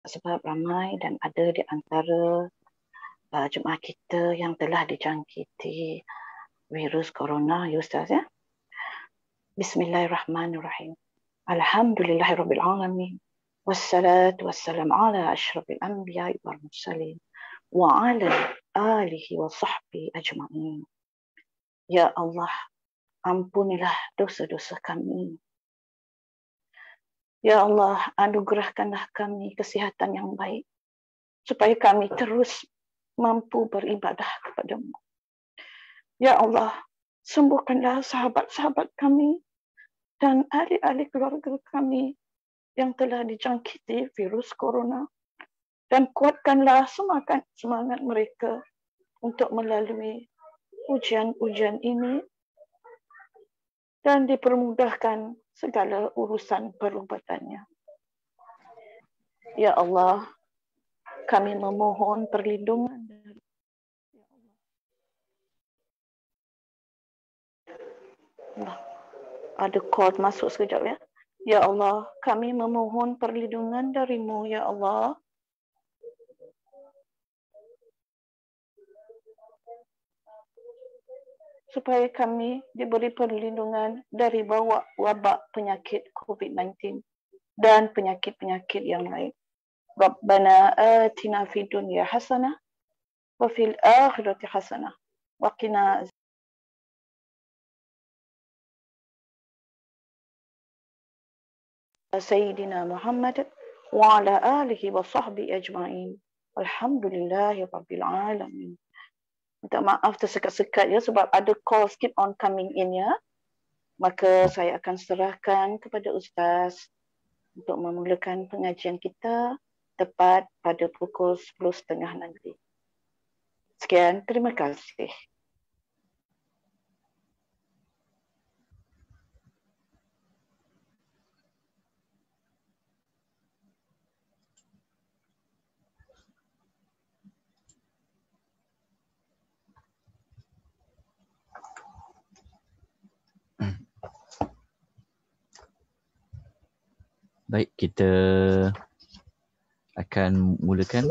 sebab ramai dan ada di antara jemaah kita yang telah dijangkiti virus corona, ya Ustaz ya. Bismillahirrahmanirrahim. Alhamdulillahirabbil alamin. Wassalatu wassalamu ala asyrafil anbiya'i wal mursalin wa ala alihi wa sahbihi ajma'in. Ya Allah, ampunilah dosa-dosa kami. Ya Allah, anugerahkanlah kami kesihatan yang baik supaya kami terus mampu beribadah kepadamu. Ya Allah, sembuhkanlah sahabat-sahabat kami dan ahli-ahli keluarga kami yang telah dijangkiti virus corona, dan kuatkanlah semangat mereka untuk melalui ujian-ujian ini dan dipermudahkan segala urusan perubatannya. Ya Allah, kami memohon perlindungan dari Allah. Ada call masuk sekejap ya. Ya Allah, kami memohon perlindungan darimu, ya Allah. Supaya kami diberi perlindungan dari wabak penyakit COVID-19 dan penyakit-penyakit yang lain. Rabbana atina fid dunya hasanah wa fil akhirati hasanah wa qina Sayyidina Muhammad wa ala alihi wa sahbihi ajma'in. Alhamdulillahi rabbil alamin. Minta maaf tersekat-sekat ya sebab ada call keep on coming in ya. Maka saya akan serahkan kepada Ustaz untuk memulakan pengajian kita tepat pada pukul 10.30 nanti. Sekian, terima kasih. Baik, kita akan mulakan.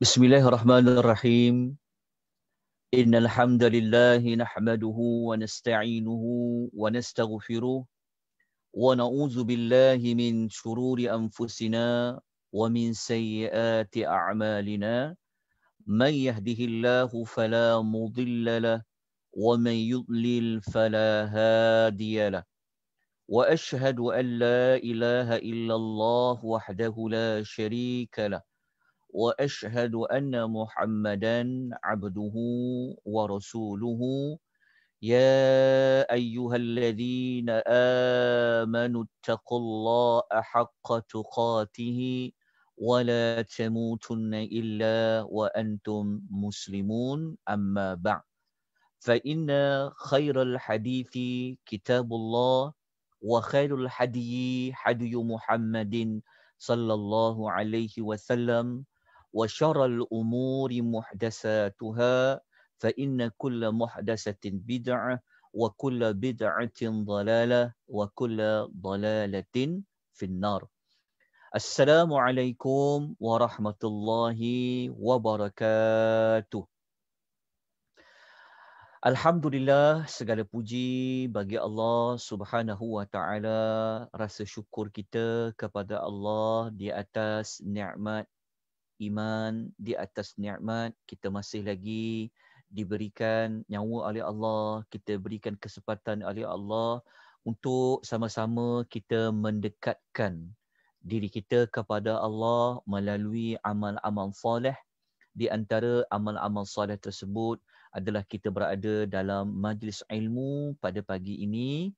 Bismillahirrahmanirrahim. Innal hamdalillah nahmaduhu wa nasta'inuhu wa nastaghfiruh wa na'udzu billahi min shururi anfusina wa min sayyiati a'malina. من يهده الله فلا مضل له ومن يضلل فلا هادي له وأشهد أن لا إله إلا الله وحده لا شريك له وأشهد أن محمدا عبده ورسوله يا أيها الذين آمنوا اتقوا الله حق تقاته ولا تموتن إلا وأنتم مسلمون أما بعد فإن خير الحديث كتاب الله وخير الحدي حدي محمد صلى الله عليه وسلم وشر الأمور محدثاتها فإن كل محدثة بدعة وكل بدعة ضلالة وكل ضلالة في النار. Assalamualaikum warahmatullahi wabarakatuh. Alhamdulillah, segala puji bagi Allah Subhanahu wa taala. Rasa syukur kita kepada Allah di atas nikmat iman, di atas nikmat kita masih lagi diberikan nyawa oleh Allah, kita berikan kesempatan oleh Allah untuk sama-sama kita mendekatkan diri kita kepada Allah melalui amal-amal soleh. Di antara amal-amal soleh tersebut adalah kita berada dalam majlis ilmu pada pagi ini,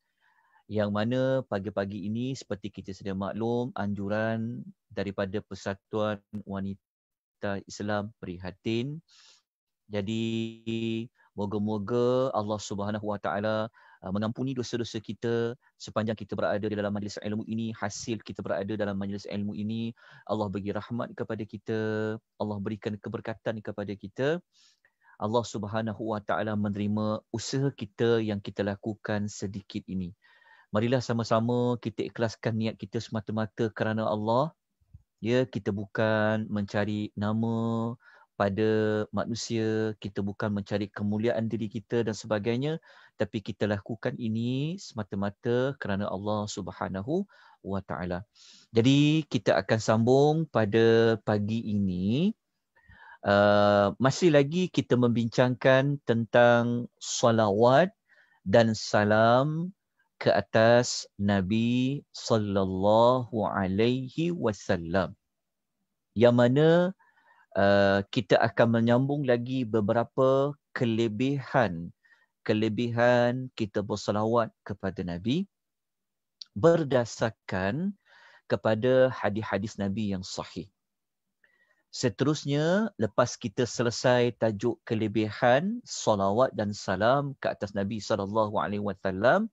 yang mana pagi-pagi ini seperti kita sedia maklum, anjuran daripada Persatuan Wanita Islam Prihatin. Jadi moga-moga Allah Subhanahu wa taala mengampuni dosa-dosa kita sepanjang kita berada di dalam majlis ilmu ini, hasil kita berada dalam majlis ilmu ini. Allah bagi rahmat kepada kita, Allah berikan keberkatan kepada kita. Allah Subhanahu Wa Taala menerima usaha kita yang kita lakukan sedikit ini. Marilah sama-sama kita ikhlaskan niat kita semata-mata kerana Allah. Ya, kita bukan mencari nama pada manusia, kita bukan mencari kemuliaan diri kita dan sebagainya, tapi kita lakukan ini semata-mata kerana Allah Subhanahu Wa Taala. Jadi kita akan sambung pada pagi ini. Masih lagi kita membincangkan tentang salawat dan salam ke atas Nabi sallallahu alaihi wasallam. Yang mana kita akan menyambung lagi beberapa kelebihan kita bersalawat kepada Nabi berdasarkan kepada hadis-hadis Nabi yang sahih. Seterusnya, lepas kita selesai tajuk kelebihan salawat dan salam ke atas Nabi SAW,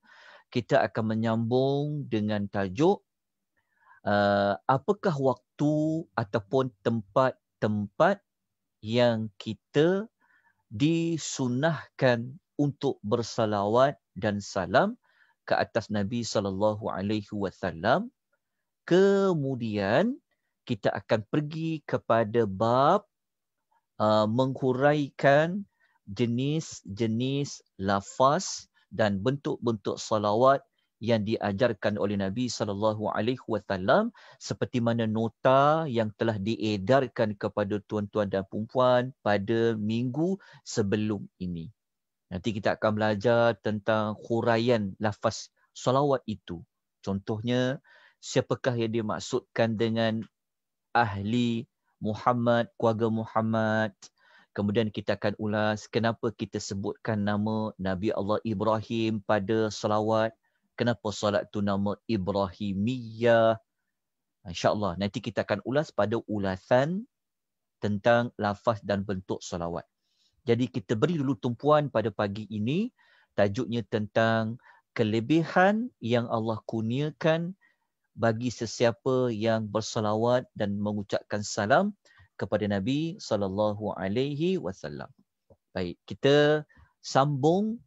kita akan menyambung dengan tajuk apakah waktu ataupun tempat-tempat yang kita disunahkan untuk bersalawat dan salam ke atas Nabi SAW. Kemudian kita akan pergi kepada bab menghuraikan jenis-jenis lafaz dan bentuk-bentuk salawat yang diajarkan oleh Nabi SAW seperti mana nota yang telah diedarkan kepada tuan-tuan dan puan-puan pada minggu sebelum ini. Nanti kita akan belajar tentang huraian lafaz salawat itu. Contohnya, siapakah yang dimaksudkan dengan ahli Muhammad, keluarga Muhammad. Kemudian kita akan ulas kenapa kita sebutkan nama Nabi Allah Ibrahim pada salawat. Kenapa salat tu nama Ibrahimiyah. InsyaAllah nanti kita akan ulas pada ulasan tentang lafaz dan bentuk salawat. Jadi kita beri dulu tumpuan pada pagi ini. Tajuknya tentang kelebihan yang Allah kurniakan bagi sesiapa yang bersalawat dan mengucapkan salam kepada Nabi SAW. Baik, kita sambung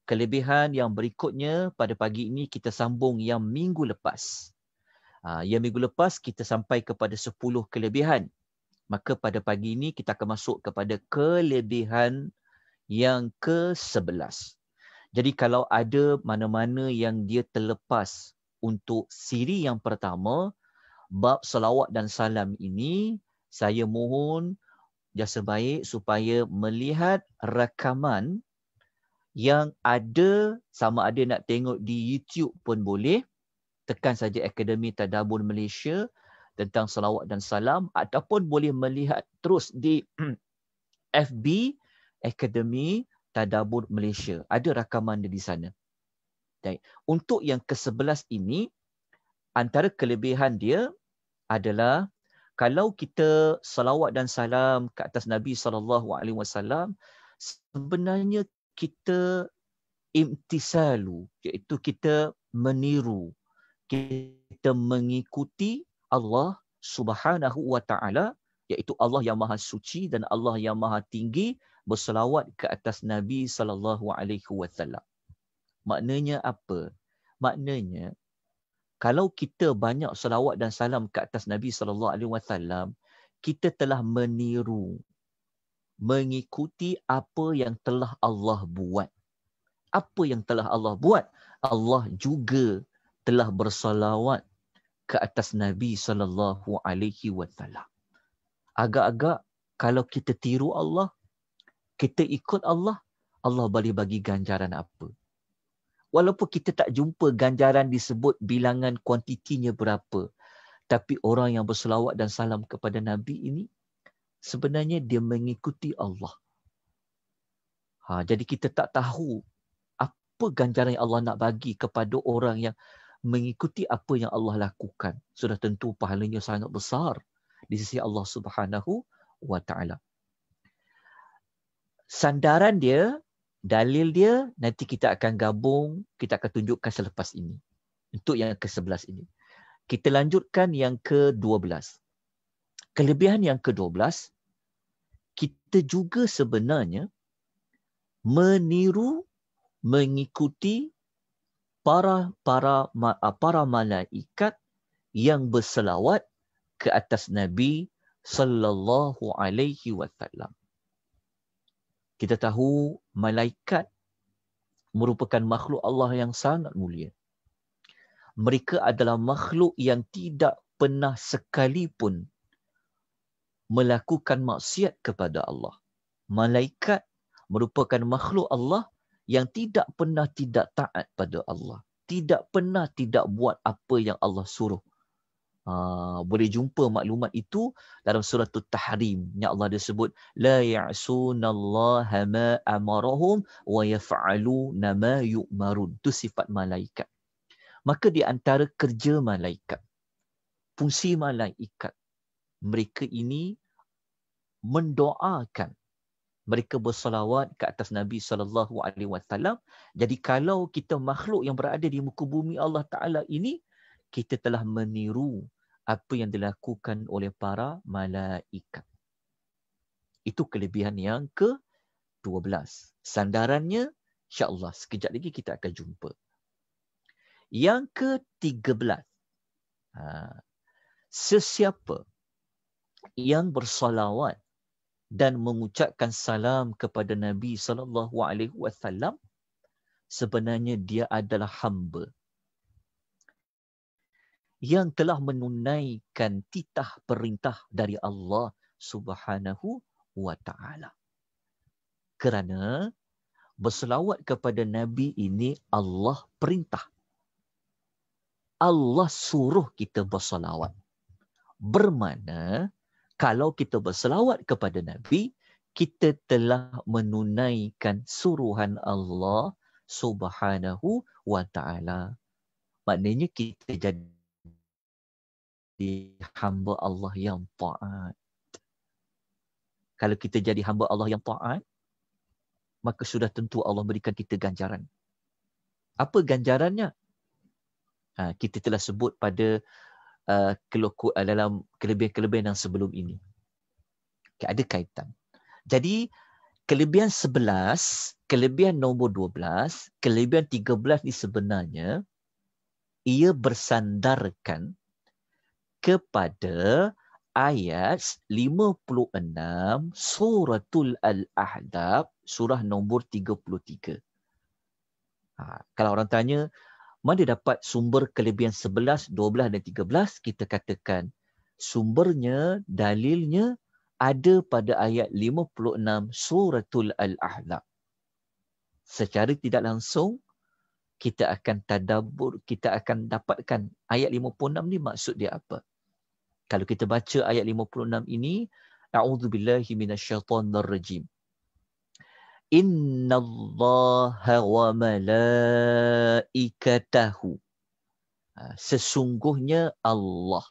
kelebihan yang berikutnya pada pagi ini. Kita sambung yang minggu lepas. Yang minggu lepas kita sampai kepada 10 kelebihan. Maka pada pagi ini kita akan masuk kepada kelebihan yang ke-11. Jadi kalau ada mana-mana yang dia terlepas untuk siri yang pertama, bab salawat dan salam ini, saya mohon jasa baik supaya melihat rakaman yang ada, sama ada nak tengok di YouTube pun boleh. Tekan saja Akademi Tadabbur Malaysia tentang salawat dan salam, ataupun boleh melihat terus di FB Akademi Tadabbur Malaysia. Ada rakaman dia di sana. Baik. Untuk yang ke-11 ini, antara kelebihan dia adalah kalau kita salawat dan salam ke atas Nabi SAW, sebenarnya kita imtisalu, iaitu kita meniru, kita mengikuti Allah Subhanahu Wa Taala, iaitu Allah yang Maha Suci dan Allah yang Maha Tinggi, bersalawat ke atas Nabi SAW. Maknanya apa? Maknanya, kalau kita banyak salawat dan salam ke atas Nabi SAW, kita telah meniru, mengikuti apa yang telah Allah buat. Apa yang telah Allah buat? Allah juga telah bersalawat ke atas Nabi SAW. Agak-agak kalau kita tiru Allah, kita ikut Allah, Allah boleh bagi ganjaran apa? Walaupun kita tak jumpa ganjaran disebut bilangan kuantitinya berapa, tapi orang yang berselawat dan salam kepada Nabi ini, sebenarnya dia mengikuti Allah. Jadi kita tak tahu apa ganjaran yang Allah nak bagi kepada orang yang mengikuti apa yang Allah lakukan. Sudah tentu pahalanya sangat besar di sisi Allah Subhanahu Wa Taala. Sandaran dia, dalil dia, nanti kita akan gabung, kita akan tunjukkan selepas ini. Untuk yang ke-11 ini. Kita lanjutkan yang ke-12. Kelebihan yang ke-12, kita juga sebenarnya meniru, mengikuti para malaikat yang berselawat ke atas Nabi sallallahu alaihi wasallam. Kita tahu malaikat merupakan makhluk Allah yang sangat mulia. Mereka adalah makhluk yang tidak pernah sekalipun melakukan maksiat kepada Allah. Malaikat merupakan makhluk Allah yang tidak pernah tidak taat pada Allah. Tidak pernah tidak buat apa yang Allah suruh. Boleh jumpa maklumat itu dalam surah At-Tahrim yang Allah disebut la ya'sunallaha ma amarahum wa yaf'aluna ma yu'marun. Itu sifat malaikat. Maka di antara kerja malaikat, fungsi malaikat, mereka ini mendoakan, mereka bersalawat ke atas Nabi SAW. Jadi kalau kita makhluk yang berada di muka bumi Allah Ta'ala ini, kita telah meniru apa yang dilakukan oleh para malaikat. Itu kelebihan yang ke-12. Sandarannya, insya-Allah sekejap lagi kita akan jumpa. Yang ke-13. Sesiapa yang bersalawat dan mengucapkan salam kepada Nabi SAW, sebenarnya dia adalah hamba yang telah menunaikan titah perintah dari Allah Subhanahu wa Ta'ala. Kerana berselawat kepada Nabi ini Allah perintah. Allah suruh kita berselawat. Bermakna kalau kita berselawat kepada Nabi, kita telah menunaikan suruhan Allah Subhanahu wa Ta'ala. Maknanya kita jadi hamba Allah yang taat. Kalau kita jadi hamba Allah yang taat, maka sudah tentu Allah berikan kita ganjaran. Apa ganjarannya? Kita telah sebut pada dalam kelebihan-kelebihan yang sebelum ini. Ada kaitan. Jadi, kelebihan 11, kelebihan nombor 12, kelebihan 13 ni sebenarnya ia bersandarkan kepada ayat 56 suratul Al-Ahzab, surah nombor 33. Kalau orang tanya, mana dapat sumber kelebihan 11, 12 dan 13? Kita katakan sumbernya, dalilnya ada pada ayat 56 suratul Al-Ahzab. Secara tidak langsung, kita akan tadabbur, kita akan dapatkan ayat 56 ni maksud dia apa. Kalau kita baca ayat 56 ini, a'udzubillahi minasyaitonir rajim. Innallaha wa malaikatahu. Sesungguhnya Allah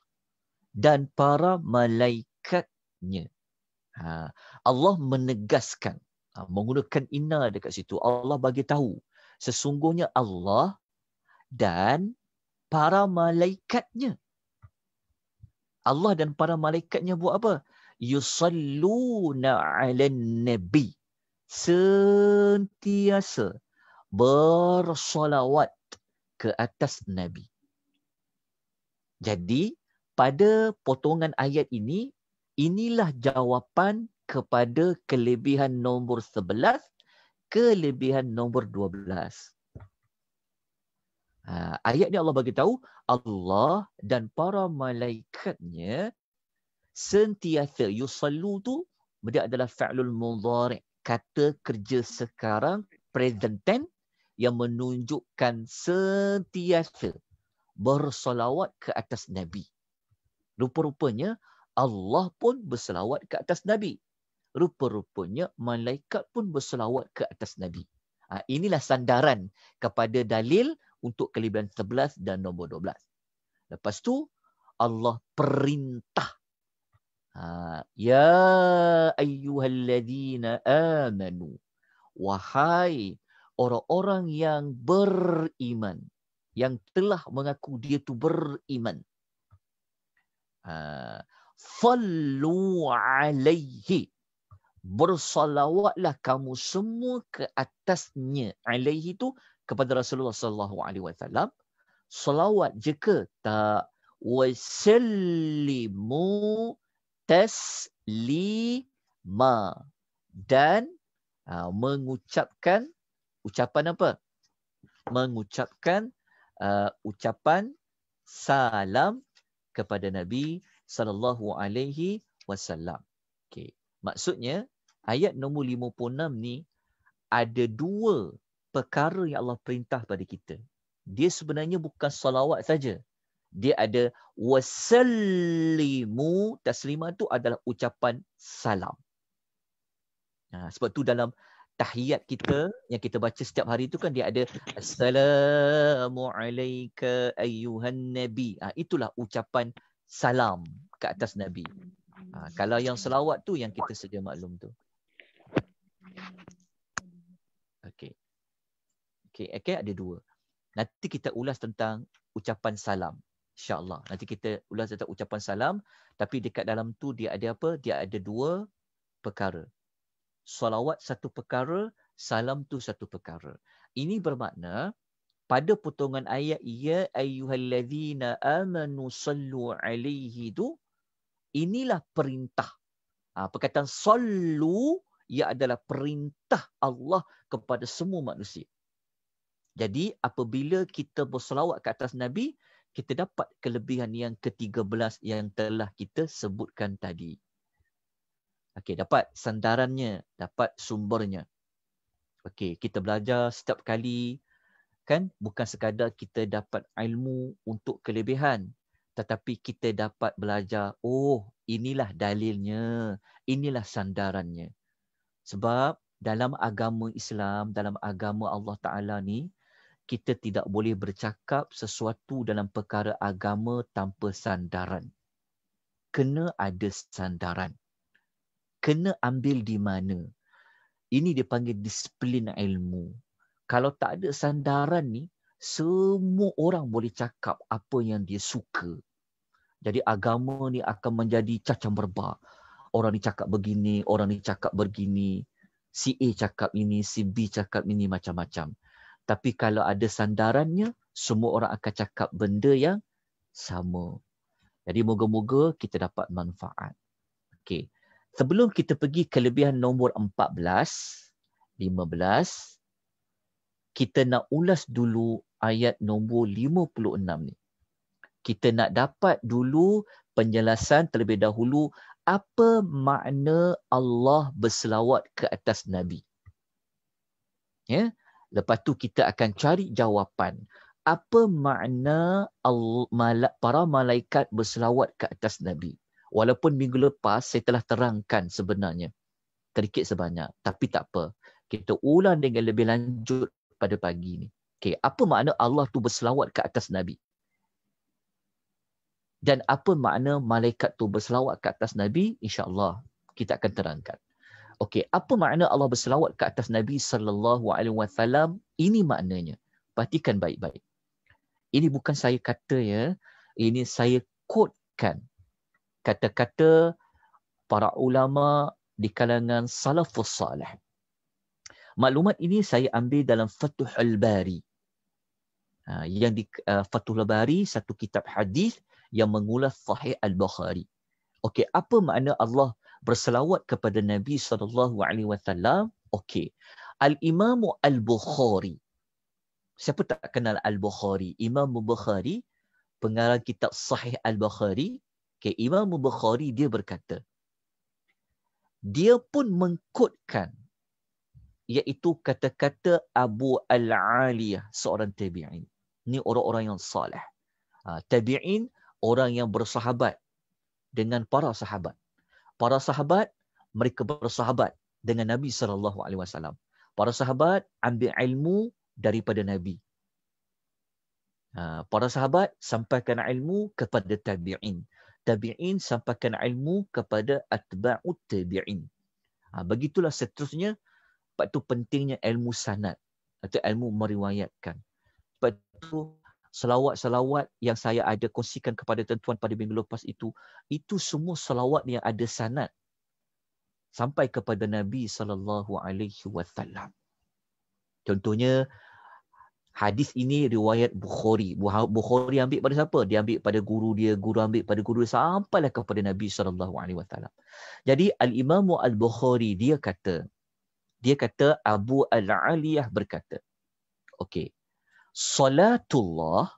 dan para malaikatnya. Allah menegaskan, menggunakan inna dekat situ. Allah bagi tahu sesungguhnya Allah dan para malaikatnya. Allah dan para malaikatnya buat apa? Yusalluna 'alan nabi. Sentiasa bersolawat ke atas Nabi. Jadi, pada potongan ayat ini, inilah jawapan kepada kelebihan nombor 11, kelebihan nombor 12. Ayat ni Allah bagi tahu Allah dan para malaikatnya sentiasa, yusallu tu dia adalah fa'lul mudhari', kata kerja sekarang present tense yang menunjukkan sentiasa bersolawat ke atas Nabi. Rupa-rupanya Allah pun berselawat ke atas Nabi. Rupa-rupanya malaikat pun berselawat ke atas Nabi. Inilah sandaran kepada dalil untuk kelebihan 11 dan nombor 12. Lepas tu Allah perintah. Ya ayyuhalladzina amanu. Wahai orang-orang yang beriman, yang telah mengaku dia tu beriman. Sallu alaihi. bersalawatlah kamu semua ke atasnya. Alaihi itu kepada Rasulullah sallallahu alaihi wasallam. Salawat je ke? Tak. Wasallimu taslima. Dan mengucapkan ucapan apa? Mengucapkan ucapan salam kepada Nabi sallallahu alaihi wasallam. Okey. Maksudnya ayat nombor 56 ni ada dua perkara yang Allah perintah pada kita. Dia sebenarnya bukan salawat saja. Dia ada wasallimu. Taslimah tu adalah ucapan salam. Sebab tu dalam tahiyat kita yang kita baca setiap hari tu kan dia ada assalamu alayka ayyuhan nabi. Itulah ucapan salam ke atas Nabi. Kalau yang selawat tu yang kita sedia maklum tu. Okey. Okey, ada dua. Nanti kita ulas tentang ucapan salam. InsyaAllah. Nanti kita ulas tentang ucapan salam. Tapi dekat dalam tu dia ada apa? Dia ada dua perkara. Salawat satu perkara, salam tu satu perkara. Ini bermakna pada potongan ayat ya ayyuhallazina amanu sallu alaihi tu, inilah perintah. Perkataan sallu ia adalah perintah Allah kepada semua manusia. Jadi apabila kita berselawat ke atas Nabi, kita dapat kelebihan yang ke-13 yang telah kita sebutkan tadi. Okey, dapat sandarannya, dapat sumbernya. Okey, kita belajar setiap kali kan bukan sekadar kita dapat ilmu untuk kelebihan, tetapi kita dapat belajar, inilah dalilnya, inilah sandarannya. Sebab dalam agama Islam, dalam agama Allah Ta'ala ni, kita tidak boleh bercakap sesuatu dalam perkara agama tanpa sandaran. Kena ada sandaran. Kena ambil di mana. Ini dipanggil disiplin ilmu. Kalau tak ada sandaran ni, semua orang boleh cakap apa yang dia suka. Jadi agama ni akan menjadi cacam berbak. Orang ni cakap begini, orang ni cakap begini. Si A cakap ini, si B cakap ini, macam-macam. Tapi kalau ada sandarannya, semua orang akan cakap benda yang sama. Jadi moga-moga kita dapat manfaat. Okey. Sebelum kita pergi kelebihan nombor 14, 15, kita nak ulas dulu ayat nombor 56 ni. Kita nak dapat dulu penjelasan terlebih dahulu apa makna Allah berselawat ke atas Nabi. Ya. Lepas tu kita akan cari jawapan. Apa makna para malaikat berselawat ke atas Nabi? Walaupun minggu lepas saya telah terangkan sebenarnya. Sedikit sebanyak. Tapi tak apa. Kita ulang dengan lebih lanjut pada pagi ni. Okay, apa makna Allah tu berselawat ke atas Nabi? Dan apa makna malaikat tu berselawat ke atas Nabi? InsyaAllah kita akan terangkan. Okey, apa makna Allah berselawat ke atas Nabi sallallahu alaihi wasallam? Ini maknanya. Perhatikan baik-baik. Ini bukan saya kata ya, ini saya quotekan kata-kata para ulama di kalangan salafus salih. Maklumat ini saya ambil dalam Fathul Bari. Yang di Fathul Bari satu kitab hadis yang mengulas Sahih Al-Bukhari. Okey, apa makna Allah berselawat kepada Nabi SAW? Okey. Al-Imam Al-Bukhari. Siapa tak kenal Al-Bukhari? Imam Bukhari, pengarang kitab Sahih Al-Bukhari. Okay, Imam Bukhari dia berkata, dia pun mengkotkan, iaitu kata-kata Abu Al-Aliyah, seorang tabi'in. Ini orang-orang yang salih. Tabi'in, orang yang bersahabat dengan para sahabat. Para sahabat, mereka bersahabat dengan Nabi SAW. Para sahabat ambil ilmu daripada Nabi. Para sahabat sampaikan ilmu kepada tabi'in. Tabi'in sampaikan ilmu kepada atba'ut tabi'in. Begitulah seterusnya. Sebab itu pentingnya ilmu sanad atau ilmu meriwayatkan. Sebab itu selawat-selawat yang saya ada kongsikan kepada tuan-tuan pada minggu lepas itu semua selawat yang ada sanad. sampai kepada Nabi SAW. Contohnya, hadis ini riwayat Bukhari. Bukhari ambil pada siapa? Dia ambil pada guru dia, guru ambil pada guru dia, sampailah kepada Nabi SAW. Jadi Al-Imam Al-Bukhari dia kata Abu Al-Aliyah berkata, okey, salatullah,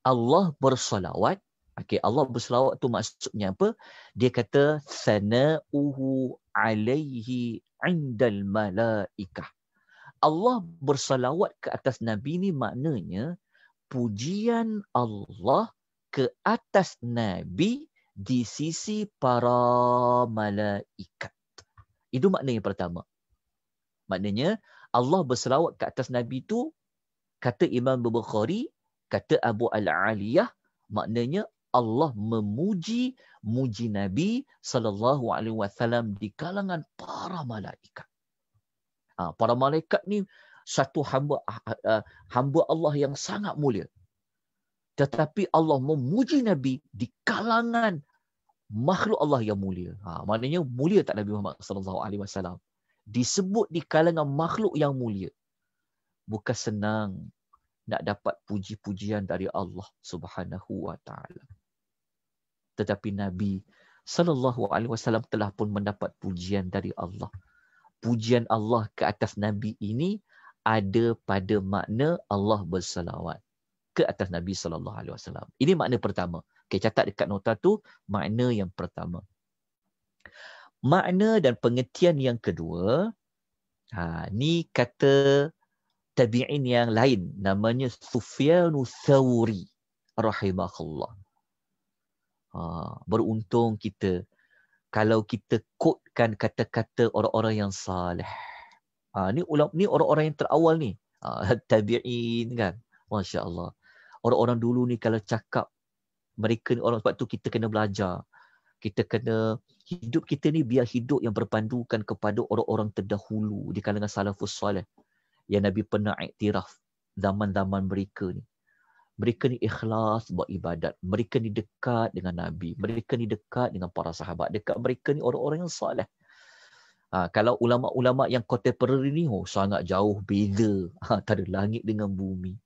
Allah bersalawat. Okey, Allah bersalawat tu maksudnya apa? Dia kata sana'uhu alaihi indal malaikah. Allah bersalawat ke atas Nabi ni maknanya pujian Allah ke atas Nabi di sisi para malaikat. Itu makna yang pertama. Maknanya Allah bersalawat ke atas Nabi tu, kata Imam Bukhari, kata Abu Al-Aliyah, maknanya Allah memuji Nabi SAW di kalangan para malaikat. Para malaikat ni satu hamba Allah yang sangat mulia. Tetapi Allah memuji Nabi di kalangan makhluk Allah yang mulia. Maknanya mulia tak Nabi Muhammad SAW? Disebut di kalangan makhluk yang mulia. Bukan senang nak dapat puji-pujian dari Allah Subhanahu wa taala. Tetapi Nabi SAW telah pun mendapat pujian dari Allah. Pujian Allah ke atas Nabi ini ada pada makna Allah bersalawat ke atas Nabi SAW. Ini makna pertama. Okay, catat dekat nota tu, makna yang pertama. Makna dan pengertian yang kedua, ni kata tabi'in yang lain, namanya Sufyanu Thawri rahimahullah. Beruntung kita kalau kita quotekan kata-kata orang-orang yang salih. Ni orang-orang yang terawal ni. Tabi'in kan. Masya Allah. Orang-orang dulu ni kalau cakap, mereka ni orang, sebab tu kita kena belajar. Kita kena, hidup kita ni biar hidup yang berpandukan kepada orang-orang terdahulu di kalangan salafus salih. Yang Nabi pernah iktiraf zaman-zaman mereka ni. Mereka ni ikhlas buat ibadat. Mereka ni dekat dengan Nabi. Mereka ni dekat dengan para sahabat. Dekat mereka ni orang-orang yang salih. Kalau ulama-ulama yang contemporary ni, sangat jauh beza. Antara langit dengan bumi.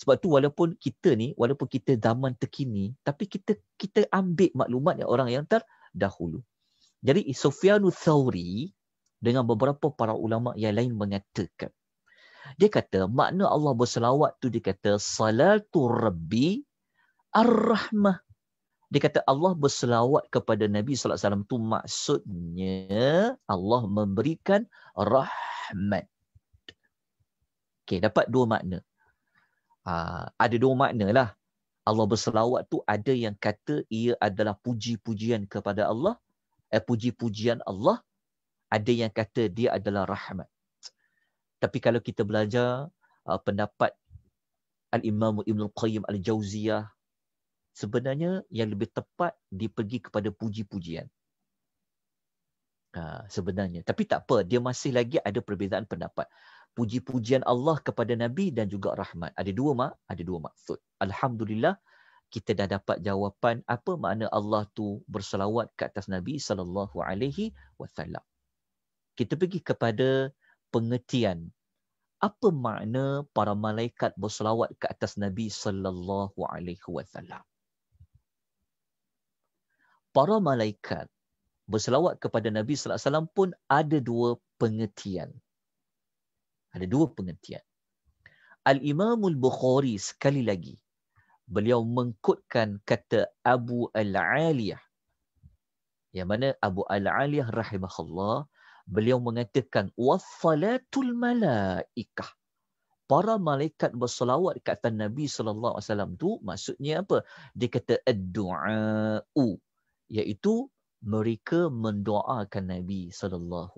Sebab tu walaupun kita zaman terkini, tapi kita ambil maklumat yang orang yang terdahulu. Jadi Sufyanu Thawri dengan beberapa para ulama yang lain mengatakan, dia kata makna Allah berselawat tu, dia kata salatu rabbi ar-rahmah. Dia kata Allah berselawat kepada Nabi SAW tu maksudnya Allah memberikan rahmat. Okey, dapat dua makna. Ada dua makna lah. Allah berselawat tu ada yang kata ia adalah puji-pujian kepada Allah. Puji-pujian Allah. Ada yang kata dia adalah rahmat. Tapi kalau kita belajar pendapat Al-Imam Ibn Al-Qayyim Al-Jauziyah, sebenarnya yang lebih tepat dia pergi kepada puji-pujian. Sebenarnya. Tapi tak apa, dia masih lagi ada perbezaan pendapat. Puji-pujian Allah kepada Nabi dan juga rahmat. Ada dua maksud. Alhamdulillah, kita dah dapat jawapan apa makna Allah tu berselawat ke atas Nabi SAW. Kita pergi kepada pengertian apa makna para malaikat berselawat ke atas Nabi SAW. Para malaikat berselawat kepada Nabi SAW pun ada dua pengertian. Al-Imam Al-Bukhari sekali lagi, beliau mengkutkan kata Abu Al-Aliyah. Yang mana Abu Al-Aliyah rahimahullah, beliau mengatakan wassalatul malaikah. Para malaikat berselawat ke atas Nabi SAW tu maksudnya apa? Dia kata ad-du'a'u, iaitu mereka mendoakan Nabi SAW.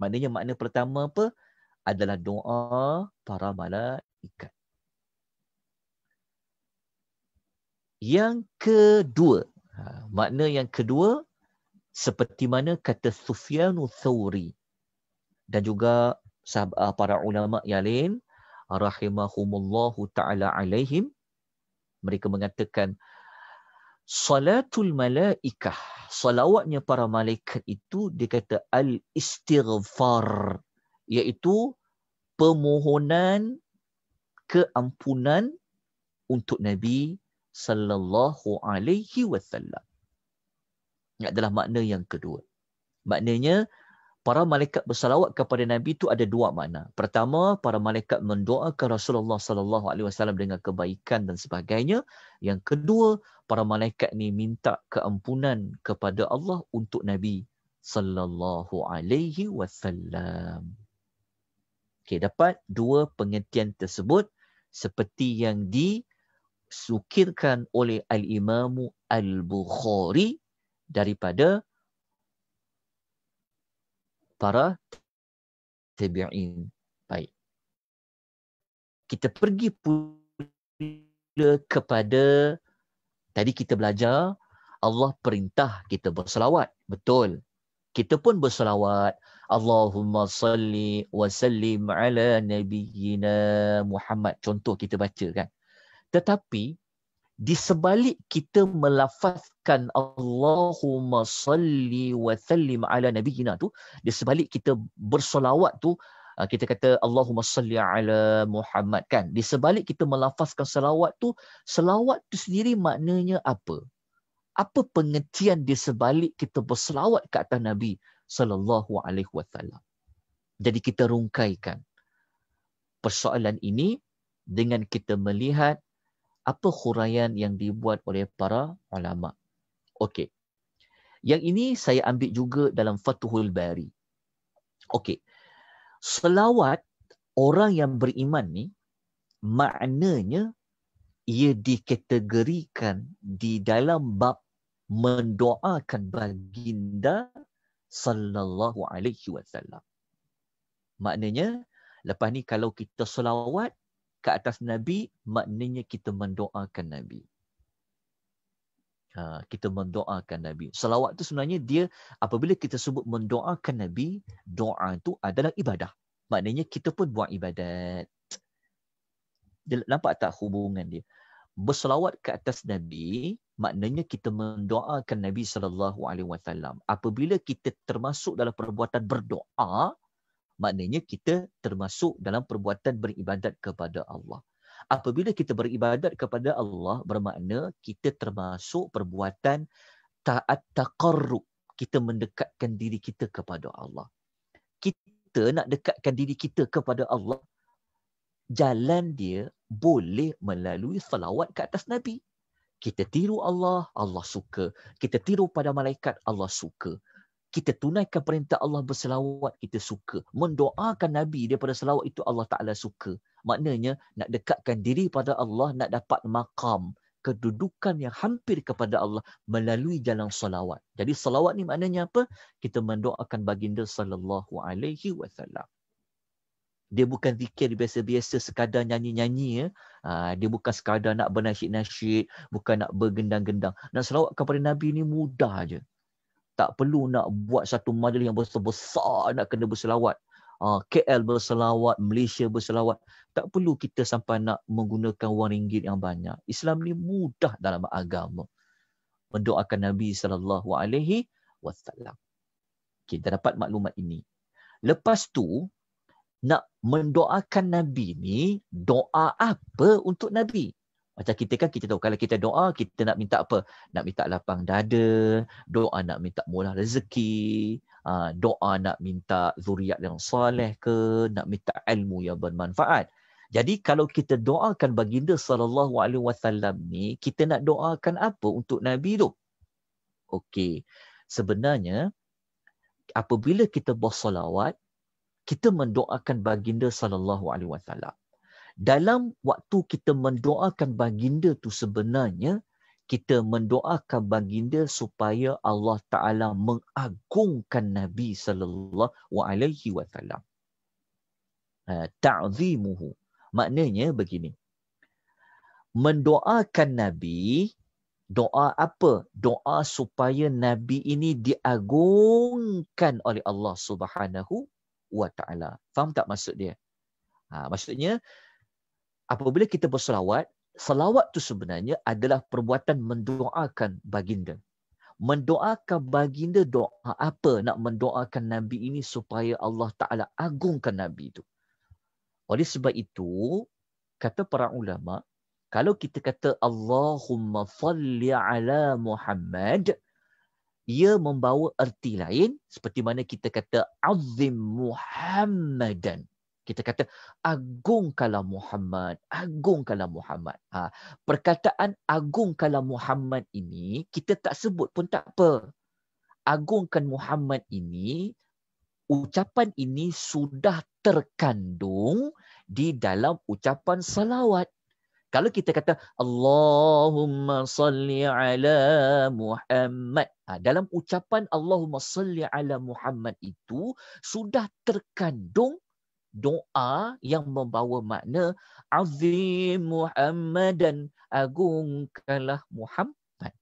Maknanya makna pertama apa? Adalah doa para malaikat. Yang kedua, makna yang kedua, seperti mana kata Sufyanu Thawri dan juga para ulama yang lain rahimahumullahu ta'ala alaihim, mereka mengatakan salatul malaikah, salawatnya para malaikat itu dia kata al-istighfar, iaitu permohonan keampunan untuk Nabi sallallahu alaihi wasallam. Ini adalah makna yang kedua. Maknanya para malaikat bersalawat kepada Nabi itu ada dua makna. Pertama, para malaikat mendoakan Rasulullah sallallahu alaihi wasallam dengan kebaikan dan sebagainya. Yang kedua, para malaikat ni minta keampunan kepada Allah untuk Nabi sallallahu alaihi wasallam. Okey, dapat dua pengertian tersebut seperti yang disukirkan oleh Al-Imam Al-Bukhari daripada para tabi'in. Baik. Kita pergi pula kepada, tadi kita belajar Allah perintah kita berselawat. Betul. Kita pun berselawat. Allahumma salli wa sallim ala nabiyyina Muhammad. Contoh kita baca kan. Tetapi di sebalik kita melafazkan Allahumma salli wa sallim ala nabiyyina tu, di sebalik kita bersolawat tu, kita kata Allahumma salli ala Muhammad kan. Di sebalik kita melafazkan selawat tu sendiri maknanya apa? Apa pengertian di sebalik kita berselawat ke atas Nabi sallallahu alaihi wasallam? Jadi kita rungkaikan persoalan ini dengan kita melihat apa huraian yang dibuat oleh para ulama. Okey. Yang ini saya ambil juga dalam Fathul Bari. Okey. Selawat orang yang beriman ni maknanya ia dikategorikan di dalam bab mendoakan baginda sallallahu alaihi wasallam. Maknanya lepas ni kalau kita selawat ke atas Nabi, maknanya kita mendoakan Nabi. Kita mendoakan Nabi. Selawat tu sebenarnya dia, apabila kita sebut mendoakan Nabi, doa itu adalah ibadah. Maknanya kita pun buat ibadat. Dia, nampak tak hubungan dia? Berselawat ke atas Nabi, maknanya kita mendoakan Nabi SAW. Apabila kita termasuk dalam perbuatan berdoa, maknanya kita termasuk dalam perbuatan beribadat kepada Allah. Apabila kita beribadat kepada Allah, bermakna kita termasuk perbuatan taat taqarrub. Kita mendekatkan diri kita kepada Allah. Kita nak dekatkan diri kita kepada Allah, jalan dia boleh melalui salawat ke atas Nabi. Kita tiru Allah, Allah suka. Kita tiru pada malaikat, Allah suka. Kita tunaikan perintah Allah berselawat, kita suka. Mendoakan Nabi daripada selawat itu Allah Ta'ala suka. Maknanya nak dekatkan diri pada Allah, nak dapat maqam, kedudukan yang hampir kepada Allah melalui jalan selawat. Jadi selawat ni maknanya apa? Kita mendoakan baginda sallallahu alaihi wasallam. Dia bukan zikir biasa-biasa sekadar nyanyi-nyanyi. Dia bukan sekadar nak bernasyid-nasyid, bukan nak bergendang-gendang. Nak selawat kepada Nabi ni mudah aja. Tak perlu nak buat satu majlis yang besar-besar nak kena berselawat. KL berselawat, Malaysia berselawat. Tak perlu kita sampai nak menggunakan wang ringgit yang banyak. Islam ni mudah dalam agama. Mendoakan Nabi SAW. Kita dapat maklumat ini. Lepas tu, nak mendoakan Nabi ni, doa apa untuk Nabi? Macam kita kan, kita tahu kalau kita doa, kita nak minta apa? Nak minta lapang dada, doa nak minta murah rezeki, doa nak minta zuriat yang soleh ke, nak minta ilmu yang bermanfaat. Jadi kalau kita doakan baginda sallallahu alaihi wasallam ni, kita nak doakan apa untuk Nabi tu? Okey. Sebenarnya apabila kita bersolawat, kita mendoakan baginda sallallahu alaihi wasallam. Dalam waktu kita mendoakan baginda tu sebenarnya kita mendoakan baginda supaya Allah Ta'ala mengagungkan Nabi sallallahu alaihi wasallam. Ta'zimuhu. Maknanya begini. Mendoakan Nabi, doa apa? Doa supaya Nabi ini diagungkan oleh Allah Subhanahu wa Ta'ala. Faham tak maksud dia? Maksudnya apabila kita berselawat, selawat tu sebenarnya adalah perbuatan mendoakan baginda. Mendoakan baginda doa apa? Nak mendoakan Nabi ini supaya Allah Ta'ala agungkan Nabi itu. Oleh sebab itu, kata para ulama, kalau kita kata Allahumma salli ala Muhammad, ia membawa erti lain seperti mana kita kata azim Muhammadan. Kita kata agungkanlah Muhammad, agungkanlah Muhammad. Perkataan agungkanlah Muhammad ini kita tak sebut pun tak apa. Agungkan Muhammad ini, ucapan ini sudah terkandung di dalam ucapan salawat. Kalau kita kata Allahumma salli ala Muhammad, dalam ucapan Allahumma salli ala Muhammad itu sudah terkandung doa yang membawa makna azim Muhammadan, agungkanlah Muhammad.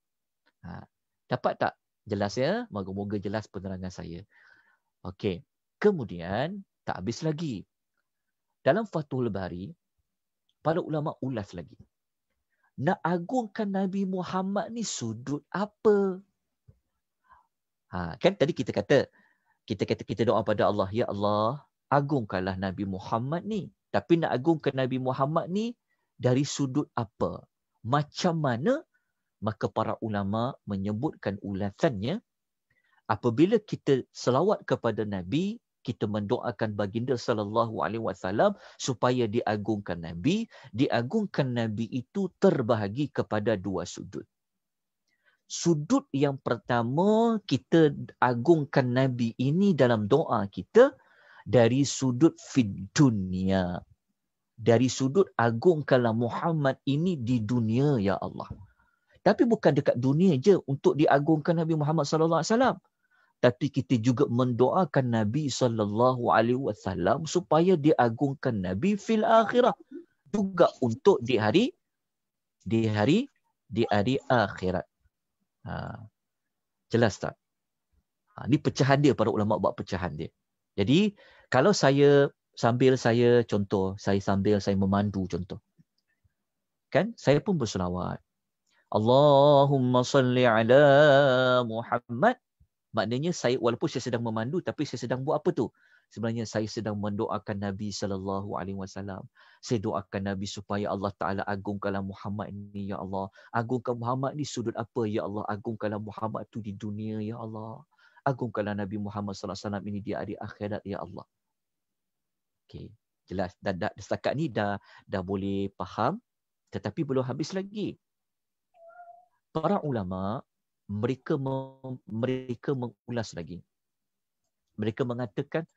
Dapat tak jelas ya? Moga-moga jelas penerangan saya. Okey. Kemudian tak habis lagi. Dalam Fathul Bari, para ulama ulas lagi. Nak agungkan Nabi Muhammad ni sudut apa? Kan tadi kita doa pada Allah, ya Allah, agungkanlah Nabi Muhammad ni. Tapi nak agungkan Nabi Muhammad ni dari sudut apa? Macam mana? Maka para ulama menyebutkan ulasannya, apabila kita selawat kepada Nabi, kita mendoakan baginda sallallahu alaihi wasallam supaya diagungkan Nabi. Diagungkan Nabi itu terbahagi kepada dua sudut. Sudut yang pertama, kita agungkan Nabi ini dalam doa kita dari sudut fid dunia. Dari sudut agungkanlah Muhammad ini di dunia, ya Allah. Tapi bukan dekat dunia je untuk diagungkan Nabi Muhammad sallallahu alaihi wasallam. Tapi kita juga mendoakan Nabi sallallahu alaihi wasallam supaya diagungkan Nabi fil akhirah, juga untuk di hari akhirat. Jelas tak? Ini pecahan dia, para ulama buat pecahan dia. Jadi kalau saya sambil saya memandu contoh, kan saya pun berselawat, Allahumma salli ala Muhammad. Maknanya saya, walaupun saya sedang memandu, tapi saya sedang buat apa tu? Sebenarnya saya sedang mendoakan Nabi sallallahu alaihi wasallam. Saya doakan Nabi supaya Allah Taala agungkanlah Muhammad ini, ya Allah. Agungkan Muhammad ni sudut apa, ya Allah? Agungkanlah Muhammad tu di dunia, ya Allah. Agungkanlah Nabi Muhammad sallallahu alaihi wasallam ini di hari akhirat, ya Allah. Okey, jelas. Setakat ni dah boleh faham, tetapi belum habis lagi. Para ulama mereka mengulas lagi. Mereka mengatakan,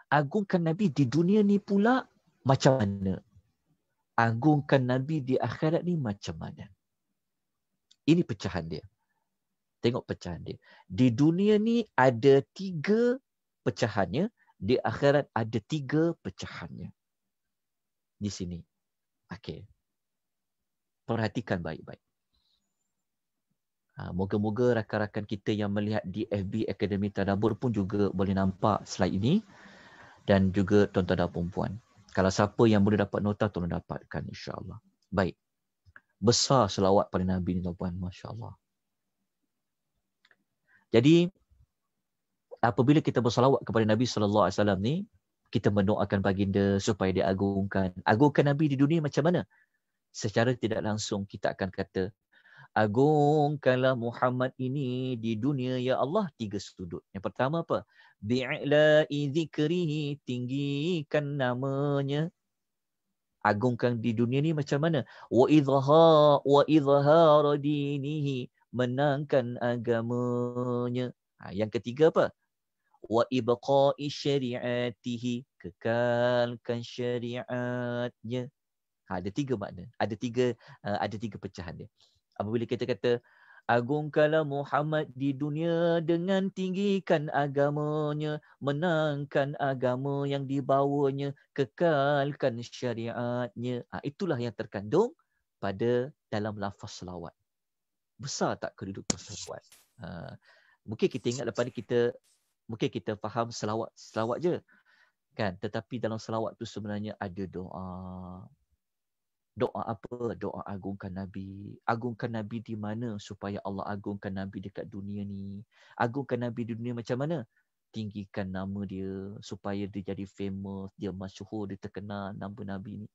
agungkan Nabi di dunia ni pula macam mana? Agungkan Nabi di akhirat ni macam mana? Ini pecahan dia. Tengok pecahan dia. Di dunia ni ada 3 pecahannya, di akhirat ada 3 pecahannya. Di sini. Okey. Perhatikan baik-baik. Moga-moga rakan-rakan kita yang melihat di FB Akademi Tadabbur pun juga boleh nampak slide ini, dan juga tuan-tuan dan puan-puan. Kalau siapa yang boleh dapat nota, tolong dapatkan, insya-Allah. Baik. Besar selawat pada Nabi ni, tuan-puan, masya-Allah. Jadi apabila kita berselawat kepada Nabi sallallahu alaihi wasallam ni, kita mendoakan baginda supaya diagungkan. Agungkan Nabi di dunia macam mana? Secara tidak langsung kita akan kata, agungkanlah Muhammad ini di dunia, ya Allah, 3 sudut. Yang pertama apa? Bi'la'i zikrihi, tinggikan namanya. Agungkan di dunia ni macam mana? Wa izhar dinihi, menangkan agamanya. Yang ketiga apa? Wa ibqa'i syari'atihi, kekalkan syariatnya. Ada 3 makna. Ada tiga pecahan dia. Apabila kita kata agungkanlah Muhammad di dunia dengan tinggikan agamanya, menangkan agama yang dibawanya, kekalkan syariatnya. Itulah yang terkandung pada dalam lafaz selawat. Besar tak kedudukan selawat? Mungkin kita ingat lepas ni mungkin kita faham selawat je. Kan? Tetapi dalam selawat tu sebenarnya ada doa. Doa apa? Doa agungkan Nabi. Agungkan Nabi di mana supaya Allah agungkan Nabi dekat dunia ni? Agungkan Nabi di dunia macam mana? Tinggikan nama dia supaya dia jadi famous, dia masyhur, dia terkenal nama Nabi ni.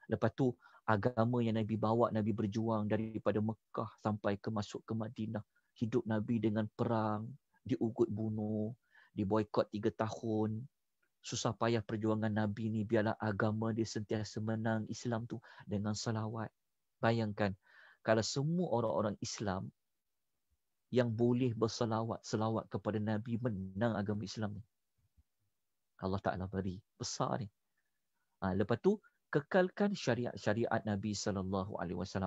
Lepas tu agama yang Nabi bawa, Nabi berjuang daripada Mekah sampai masuk ke Madinah. Hidup Nabi dengan perang, diugut bunuh, diboikot 3 tahun. Susah payah perjuangan Nabi ni biarlah agama dia sentiasa menang Islam tu dengan salawat. Bayangkan kalau semua orang-orang Islam yang boleh selawat kepada Nabi menang agama Islam ni. Allah Ta'ala beri besar ni. Lepas tu kekalkan syariat Nabi SAW.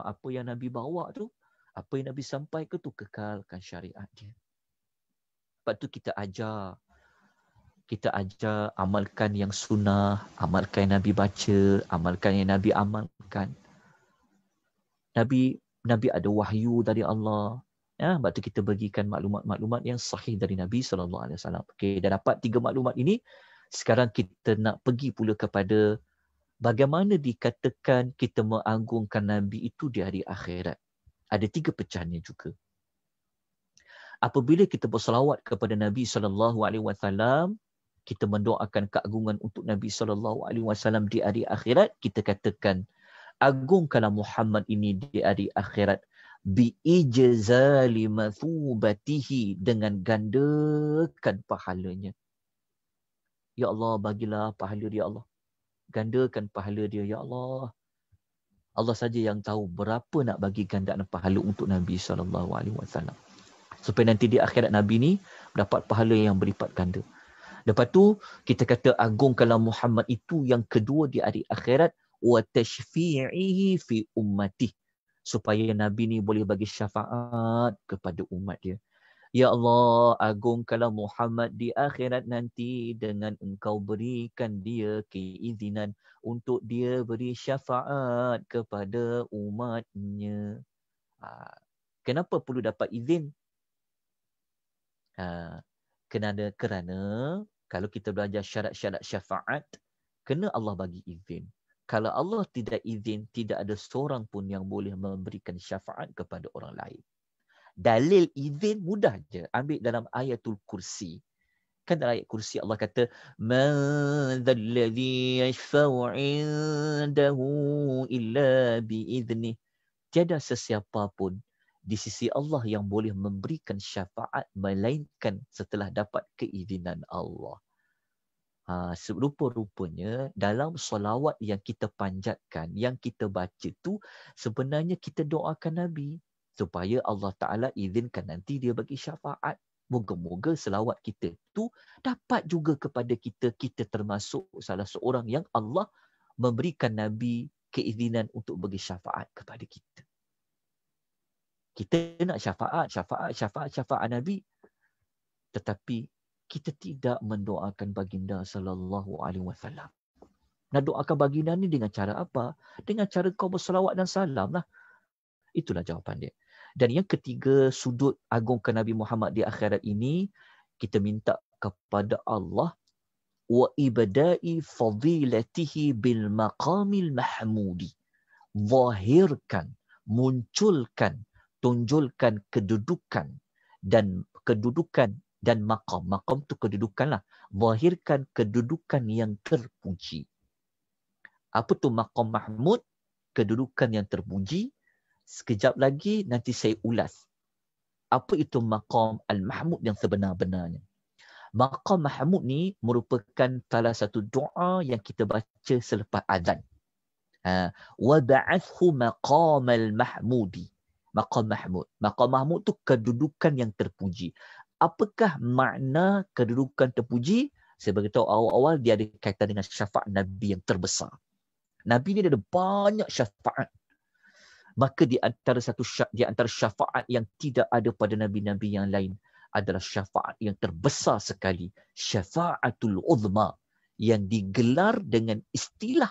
Apa yang Nabi bawa tu, apa yang Nabi sampaikan tu, kekalkan syariat dia. Lepas tu kita ajar amalkan yang sunnah, amalkan yang Nabi baca, amalkan yang Nabi amalkan. Nabi ada wahyu dari Allah. Ya, sebab tu kita bagikan maklumat-maklumat yang sahih dari Nabi SAW. Okey, dah dapat 3 maklumat ini. Sekarang kita nak pergi pula kepada bagaimana dikatakan kita mengagungkan Nabi itu di hari akhirat. Ada 3 pecahannya juga. Apabila kita berselawat kepada Nabi SAW, kita mendoakan keagungan untuk Nabi SAW di hari akhirat, kita katakan, agungkanlah Muhammad ini di hari akhirat biijzali mathubatihi, dengan gandakan pahalanya. Ya Allah, bagilah pahala dia, Allah. Gandakan pahala dia, ya Allah. Allah saja yang tahu berapa nak bagi gandaan pahala untuk Nabi SAW. Supaya nanti di akhirat Nabi ni dapat pahala yang berlipat ganda. Lepas tu kita kata agungkanlah Muhammad itu yang kedua di hari akhirat, wa tashfi'ihi fi ummati, supaya Nabi ni boleh bagi syafaat kepada umat dia. Ya Allah, agungkanlah Muhammad di akhirat nanti dengan Engkau berikan dia keizinan untuk dia beri syafaat kepada umatnya. Kenapa perlu dapat izin? Kerana kalau kita belajar syarat-syarat syafaat, kena Allah bagi izin. Kalau Allah tidak izin, tidak ada seorang pun yang boleh memberikan syafaat kepada orang lain. Dalil izin mudah je. Ambil dalam ayatul kursi. Kan dalam ayat kursi Allah kata, man dzalladzi yashfa'u 'indahu illa biiznih. Tiada sesiapa pun di sisi Allah yang boleh memberikan syafaat melainkan setelah dapat keizinan Allah. Rupa-rupanya dalam solawat yang kita panjatkan, yang kita baca tu, sebenarnya kita doakan Nabi supaya Allah Ta'ala izinkan nanti dia bagi syafaat. Moga-moga selawat kita tu dapat juga kepada kita. Kita termasuk salah seorang yang Allah memberikan Nabi keizinan untuk bagi syafaat kepada kita. Kita nak syafaat Nabi. Tetapi kita tidak mendoakan baginda sallallahu alaihi wasallam. Nak doakan baginda ni dengan cara apa? Dengan cara kau berselawat dan salam lah. Itulah jawapan dia. Dan yang ketiga, sudut agungkan Nabi Muhammad di akhirat ini, kita minta kepada Allah wa ibda'i fadilatihi bil maqamil mahmudi. Zahirkan, munculkan, tunjulkan kedudukan dan maqam. Maqam tu kedudukan lah. Zahirkan kedudukan yang terpuji. Apa tu maqam mahmud? Kedudukan yang terpuji. Sekejap lagi nanti saya ulas. Apa itu maqam al-mahmud yang sebenar-benarnya? Maqam mahmud ni merupakan salah satu doa yang kita baca selepas azan. Wa ba'athu maqamal mahmudi. Maqam mahmud. Maqam mahmud tu kedudukan yang terpuji. Apakah makna kedudukan terpuji? Saya beritahu awal-awal dia ada kaitan dengan syafaat Nabi yang terbesar. Nabi ni ada banyak syafaat. Maka di antara syafaat yang tidak ada pada nabi-nabi yang lain adalah syafaat yang terbesar sekali, syafaatul uzma, yang digelar dengan istilah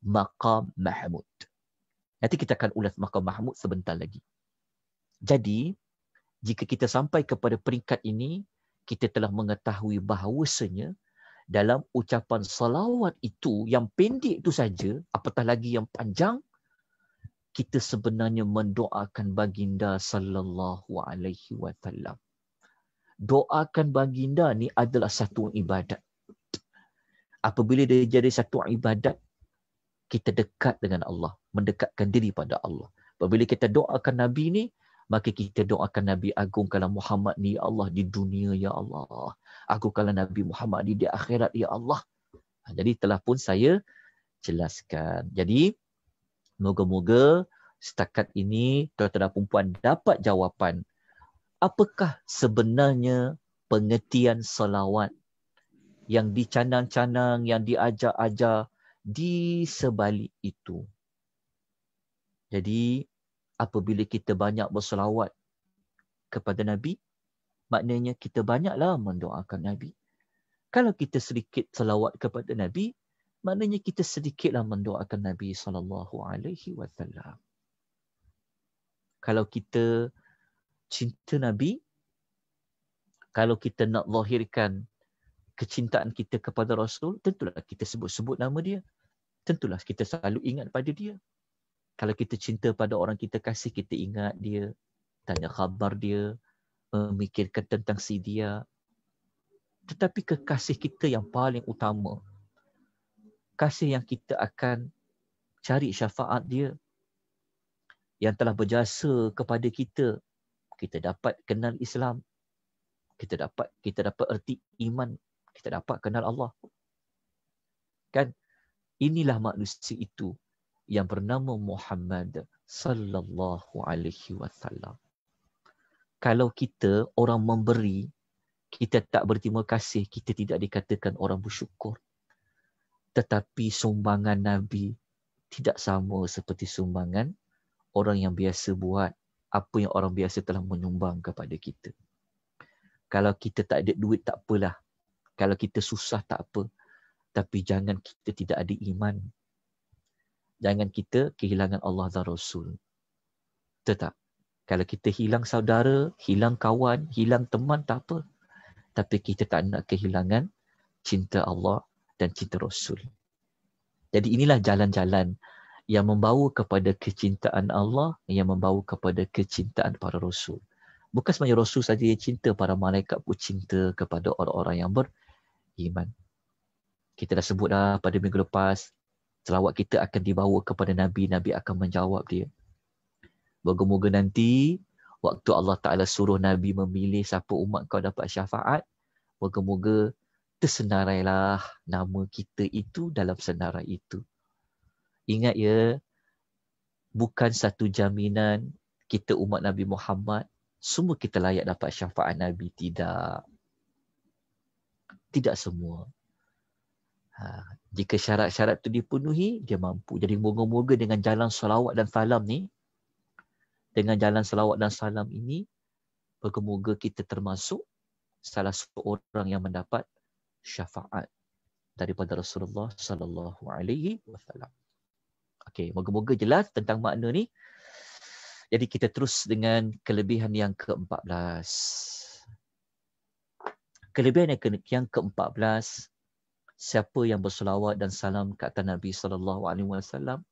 maqam mahmud. Nanti kita akan ulas maqam mahmud sebentar lagi. Jadi jika kita sampai kepada peringkat ini, kita telah mengetahui bahawasanya dalam ucapan salawat itu yang pendek itu saja, apatah lagi yang panjang, kita sebenarnya mendoakan baginda sallallahu alaihi wasallam. Doakan baginda ni adalah satu ibadat. Apabila dia jadi satu ibadat, kita dekat dengan Allah, mendekatkan diri pada Allah. Apabila kita doakan Nabi ni, maka kita doakan Nabi, agungkanlah Muhammad ni ya Allah di dunia ya Allah. Agungkanlah Nabi Muhammad ni di akhirat ya Allah. Jadi telah pun saya jelaskan. Jadi moga-moga setakat ini tuan-tuan dan puan dapat jawapan apakah sebenarnya pengertian selawat yang dicanang-canang, yang diajar-ajar di sebalik itu. Jadi apabila kita banyak berselawat kepada Nabi, maknanya kita banyaklah mendoakan Nabi. Kalau kita sedikit selawat kepada Nabi, maknanya kita sedikitlah mendoakan Nabi SAW. Kalau kita cinta Nabi, kalau kita nak zahirkan kecintaan kita kepada Rasul, tentulah kita sebut-sebut nama dia. Tentulah kita selalu ingat pada dia. Kalau kita cinta pada orang kita kasih, kita ingat dia, tanya khabar dia, memikirkan tentang si dia. Tetapi kekasih kita yang paling utama, kasih yang kita akan cari syafaat dia, yang telah berjasa kepada kita, kita dapat kenal Islam, kita dapat erti iman, kita dapat kenal Allah. Kan? Inilah manusia itu yang bernama Muhammad sallallahu alaihi wasallam. Kalau kita orang memberi, kita tak berterima kasih, kita tidak dikatakan orang bersyukur. Tetapi sumbangan Nabi tidak sama seperti sumbangan orang yang biasa buat apa yang orang biasa telah menyumbang kepada kita. Kalau kita tak ada duit, tak apalah. Kalau kita susah, tak apa. Tapi jangan kita tidak ada iman. Jangan kita kehilangan Allah dan Rasul. Tetap. Kalau kita hilang saudara, hilang kawan, hilang teman, tak apa. Tapi kita tak nak kehilangan cinta Allah dan cinta Rasul. Jadi inilah jalan-jalan yang membawa kepada kecintaan Allah, yang membawa kepada kecintaan para Rasul. Bukan sebenarnya Rasul saja yang cinta, para malaikat pun cinta kepada orang-orang yang beriman. Kita dah sebut dah pada minggu lepas, selawat kita akan dibawa kepada Nabi, Nabi akan menjawab dia. Moga-moga nanti, waktu Allah Ta'ala suruh Nabi memilih siapa umat kau dapat syafaat, moga-moga tersenarailah nama kita itu dalam senarai itu. Ingat ya, bukan satu jaminan kita umat Nabi Muhammad, semua kita layak dapat syafaat Nabi. Tidak. Tidak semua. Jika syarat-syarat itu dipenuhi, dia mampu. Jadi moga-moga dengan jalan salawat dan salam ni, dengan jalan salawat dan salam ini, moga-moga kita termasuk salah seorang yang mendapat syafaat daripada Rasulullah sallallahu alaihi wasallam. Okey, moga-moga jelas tentang makna ni. Jadi kita terus dengan kelebihan yang ke-14. Kelebihan yang ke-14, siapa yang berselawat dan salam ke atas Nabi sallallahu alaihi wasallam,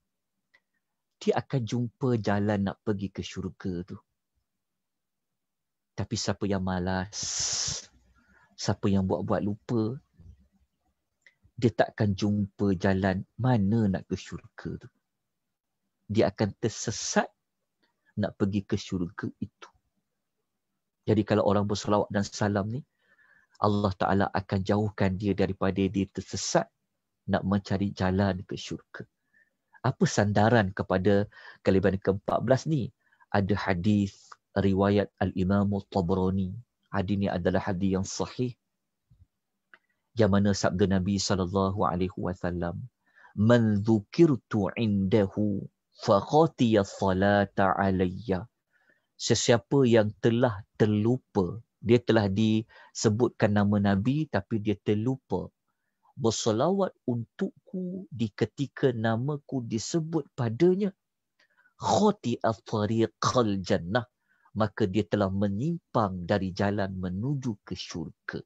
dia akan jumpa jalan nak pergi ke syurga tu. Tapi siapa yang malas, siapa yang buat-buat lupa, dia tak akan jumpa jalan mana nak ke syurga tu. Dia akan tersesat nak pergi ke syurga itu. Jadi kalau orang berselawat dan salam ni, Allah Ta'ala akan jauhkan dia daripada dia tersesat nak mencari jalan ke syurga. Apa sandaran kepada kelebihan ke-14 ni? Ada hadis riwayat Al-Imam Tabrani. Hadis ni adalah hadis yang sahih. Yang mana sabda Nabi SAW, "Man dzukirtu indahu faqatiya salata alayya." Sesiapa yang telah terlupa, dia telah disebutkan nama Nabi tapi dia terlupa berselawat untukku di ketika namaku disebut padanya, khati'a tariqal jannah, maka dia telah menyimpang dari jalan menuju ke syurga.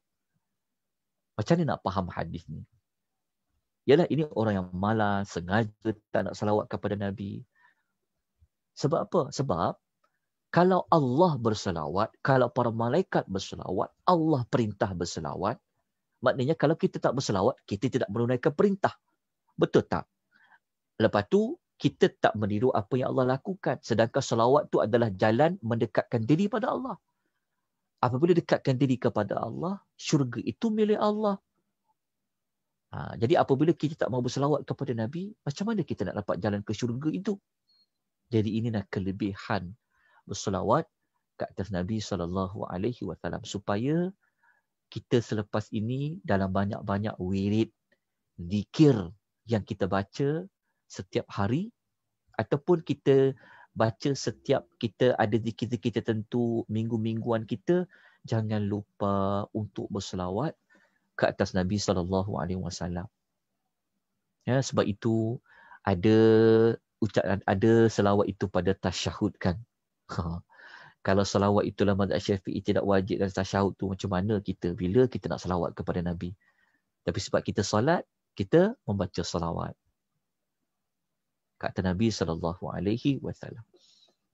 Macam mana nak faham hadis ni? Yalah, ini orang yang malas, sengaja tak nak selawat kepada Nabi. Sebab apa? Sebab kalau Allah berselawat, kalau para malaikat berselawat, Allah perintah berselawat, maknanya kalau kita tak berselawat, kita tidak menunaikan perintah. Betul tak? Lepas tu, kita tak meniru apa yang Allah lakukan. Sedangkan selawat tu adalah jalan mendekatkan diri pada Allah. Apabila dekatkan diri kepada Allah, syurga itu milik Allah. Jadi apabila kita tak mau berselawat kepada Nabi, macam mana kita nak dapat jalan ke syurga itu? Jadi inilah kelebihan berselawat ke atas Nabi SAW supaya kita selepas ini dalam banyak-banyak wirid, zikir yang kita baca setiap hari ataupun kita baca setiap kita ada zikir-zikir tertentu minggu-mingguan kita, jangan lupa untuk berselawat ke atas Nabi SAW. Ya, sebab itu ada ucapan, ada selawat itu pada tasyahud kan. Kalau selawat itulah mazhab Syafi'i tidak wajib dan tasyahud tu macam mana kita bila kita nak selawat kepada Nabi. Tapi sebab kita solat, kita membaca selawat kata Nabi SAW.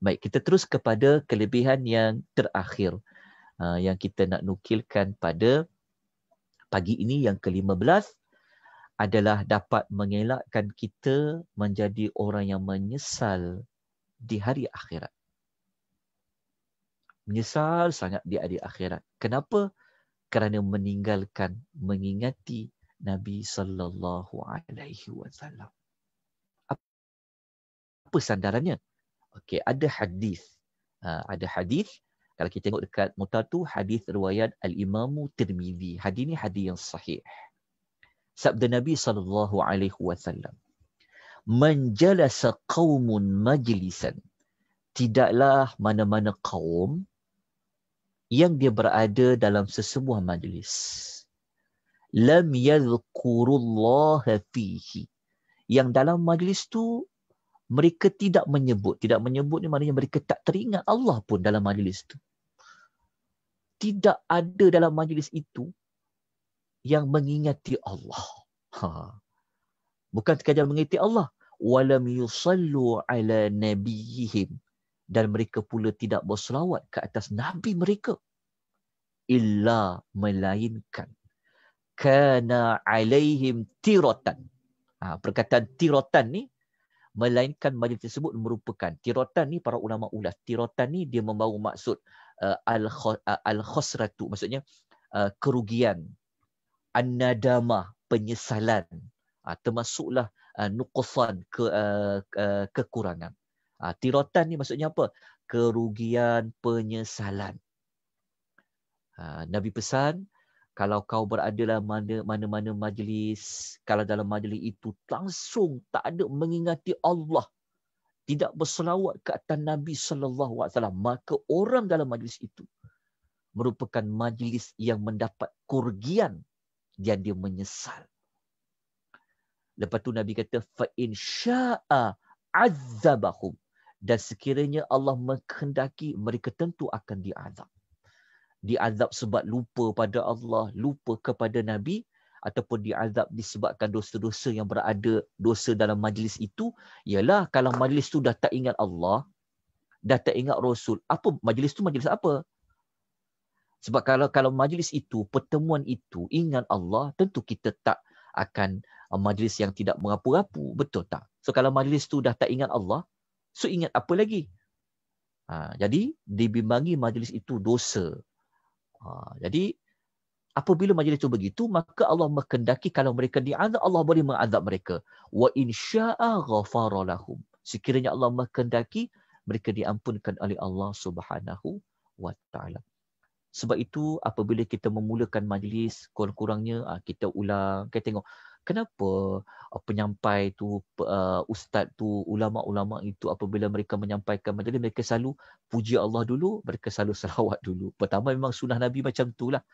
Baik, kita terus kepada kelebihan yang terakhir yang kita nak nukilkan pada pagi ini, yang ke-15 adalah dapat mengelakkan kita menjadi orang yang menyesal di hari akhirat. Menyesal sangat di hari akhirat. Kenapa? Kerana meninggalkan mengingati Nabi SAW. Apa sandarannya? Okey, ada hadis. Ada hadis. Kalau kita tengok dekat muka tu, hadis riwayat Al-Imam Tirmizi. Hadis ni hadis yang sahih. Sabda Nabi SAW. Man jalasa qaumun majlisan. Tidaklah mana-mana kaum yang dia berada dalam sesebuah majlis. Lam yadhkurullaha fihi. Yang dalam majlis tu mereka tidak menyebut. Tidak menyebut ni maknanya mereka tak teringat Allah pun dalam majlis tu. Tidak ada dalam majlis itu yang mengingati Allah. Bukan sekadar mengingati Allah. Walam yusallu ala nabiyihim. Dan mereka pula tidak berselawat ke atas Nabi mereka. Illa melainkan. Kana alaihim tiratan. Perkataan tiratan ni, melainkan majlis tersebut merupakan. Tiratan ni para ulama ulas. Tiratan ni dia membawa maksud al-khosratu. Maksudnya kerugian. An-nadamah, penyesalan. Termasuklah nuqsan, kekurangan. Tiratan ni maksudnya apa? Kerugian, penyesalan. Nabi pesan, kalau kau berada dalam mana-mana majlis, kalau dalam majlis itu langsung tak ada mengingati Allah, tidak berselawat ke atas Nabi SAW, maka orang dalam majlis itu merupakan majlis yang mendapat kerugian dan dia menyesal. Lepas tu Nabi kata, fa in syaa azabahum. Dan sekiranya Allah menghendaki, mereka tentu akan diazab. Diazab sebab lupa pada Allah, lupa kepada Nabi, ataupun diazab disebabkan dosa-dosa yang berada, dosa dalam majlis itu. Ialah kalau majlis tu dah tak ingat Allah, dah tak ingat Rasul, apa majlis tu majlis apa? Sebab kalau majlis itu, pertemuan itu ingat Allah, tentu kita tak akan majlis yang tidak merapu-rapu, betul tak? So kalau majlis tu dah tak ingat Allah, so ingat apa lagi? Jadi dibimbangi majlis itu dosa. Jadi apabila majlis itu begitu, maka Allah menghendaki kalau mereka diazab, Allah boleh mengazab mereka. Wa in syaa ghafara lahum. Sekiranya Allah menghendaki, mereka diampunkan oleh Allah Subhanahu wa taala. Sebab itu apabila kita memulakan majlis, kurang-kurangnya kita ulang, kita tengok kenapa penyampai tu, ustaz tu, ulama-ulama itu apabila mereka menyampaikan majlis, mereka selalu puji Allah dulu, mereka selalu selawat dulu. Pertama memang sunnah Nabi macam itulah.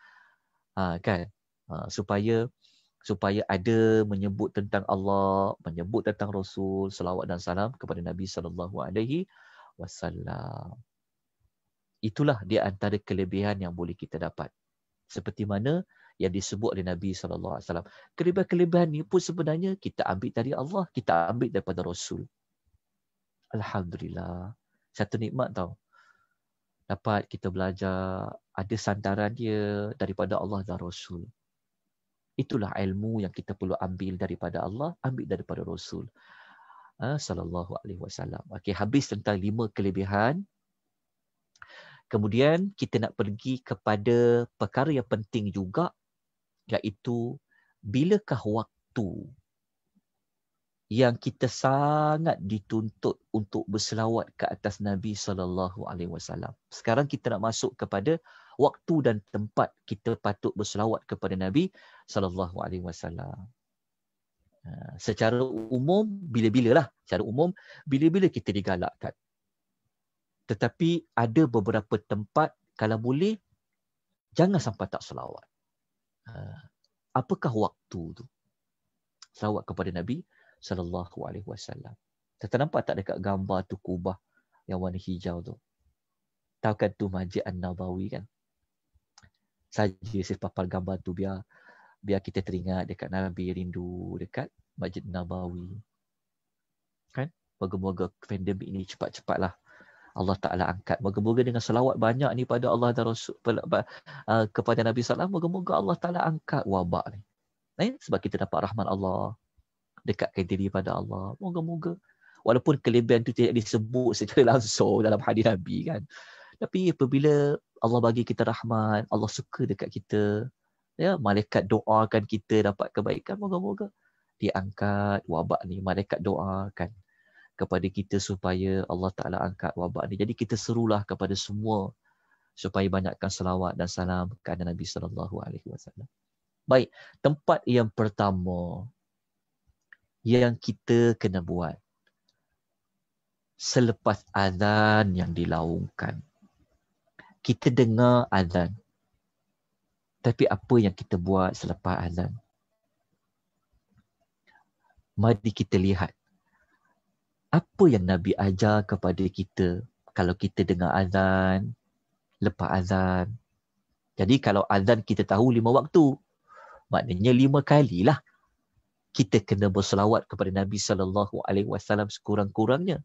Kan? Supaya ada menyebut tentang Allah, menyebut tentang Rasul, selawat dan salam kepada Nabi SAW. Itulah di antara kelebihan yang boleh kita dapat. Seperti mana yang disebut oleh Nabi SAW. Kelebihan-kelebihan ni pun sebenarnya kita ambil dari Allah, kita ambil daripada Rasul. Alhamdulillah. Satu nikmat tau. Dapat kita belajar, ada sandaran dia daripada Allah dan Rasul. Itulah ilmu yang kita perlu ambil daripada Allah, ambil daripada Rasul. Sallallahu alaihi wasallam. Okey, habis tentang 5 kelebihan. Kemudian kita nak pergi kepada perkara yang penting juga, iaitu bilakah waktu yang kita sangat dituntut untuk berselawat ke atas Nabi sallallahu alaihi wasallam. Sekarang kita nak masuk kepada waktu dan tempat kita patut berselawat kepada Nabi sallallahu alaihi wasallam. Secara umum bila-bila lah. Secara umum bila-bila kita digalakkan. Tetapi ada beberapa tempat kalau boleh jangan sampai tak selawat. Apakah waktu tu? Selawat kepada Nabi sallallahu alaihi wasallam. Kita nampak tak dekat gambar tu kubah yang warna hijau tu? Tahu kan tu Masjid An-Nabawi kan? Saja saya papal gambar tu biar kita teringat dekat Nabi rindu dekat Masjid Nabawi. Kan? Moga-moga pandemik ini cepat-cepatlah Allah Ta'ala angkat. Moga-moga dengan selawat banyak ni pada Allah dan Rasul, kepada Nabi SAW, moga-moga Allah Ta'ala angkat wabak ni. Sebab kita dapat rahmat Allah, dekatkan diri pada Allah. Moga-moga. Walaupun kelebihan itu tidak disebut secara langsung dalam hadis Nabi kan. Tapi apabila Allah bagi kita rahmat, Allah suka dekat kita, ya, malaikat doakan kita dapat kebaikan, moga-moga diangkat wabak ni. Malaikat doakan kepada kita supaya Allah Ta'ala angkat wabak ni. Jadi kita serulah kepada semua supaya banyakkan selawat dan salam kepada Nabi SAW. Baik, tempat yang pertama yang kita kena buat selepas azan yang dilaungkan. Kita dengar azan. Tapi apa yang kita buat selepas azan? Mari kita lihat apa yang Nabi ajar kepada kita kalau kita dengar azan, lepas azan. Jadi kalau azan kita tahu 5 waktu, maknanya 5 kalilah kita kena berselawat kepada Nabi SAW sekurang-kurangnya.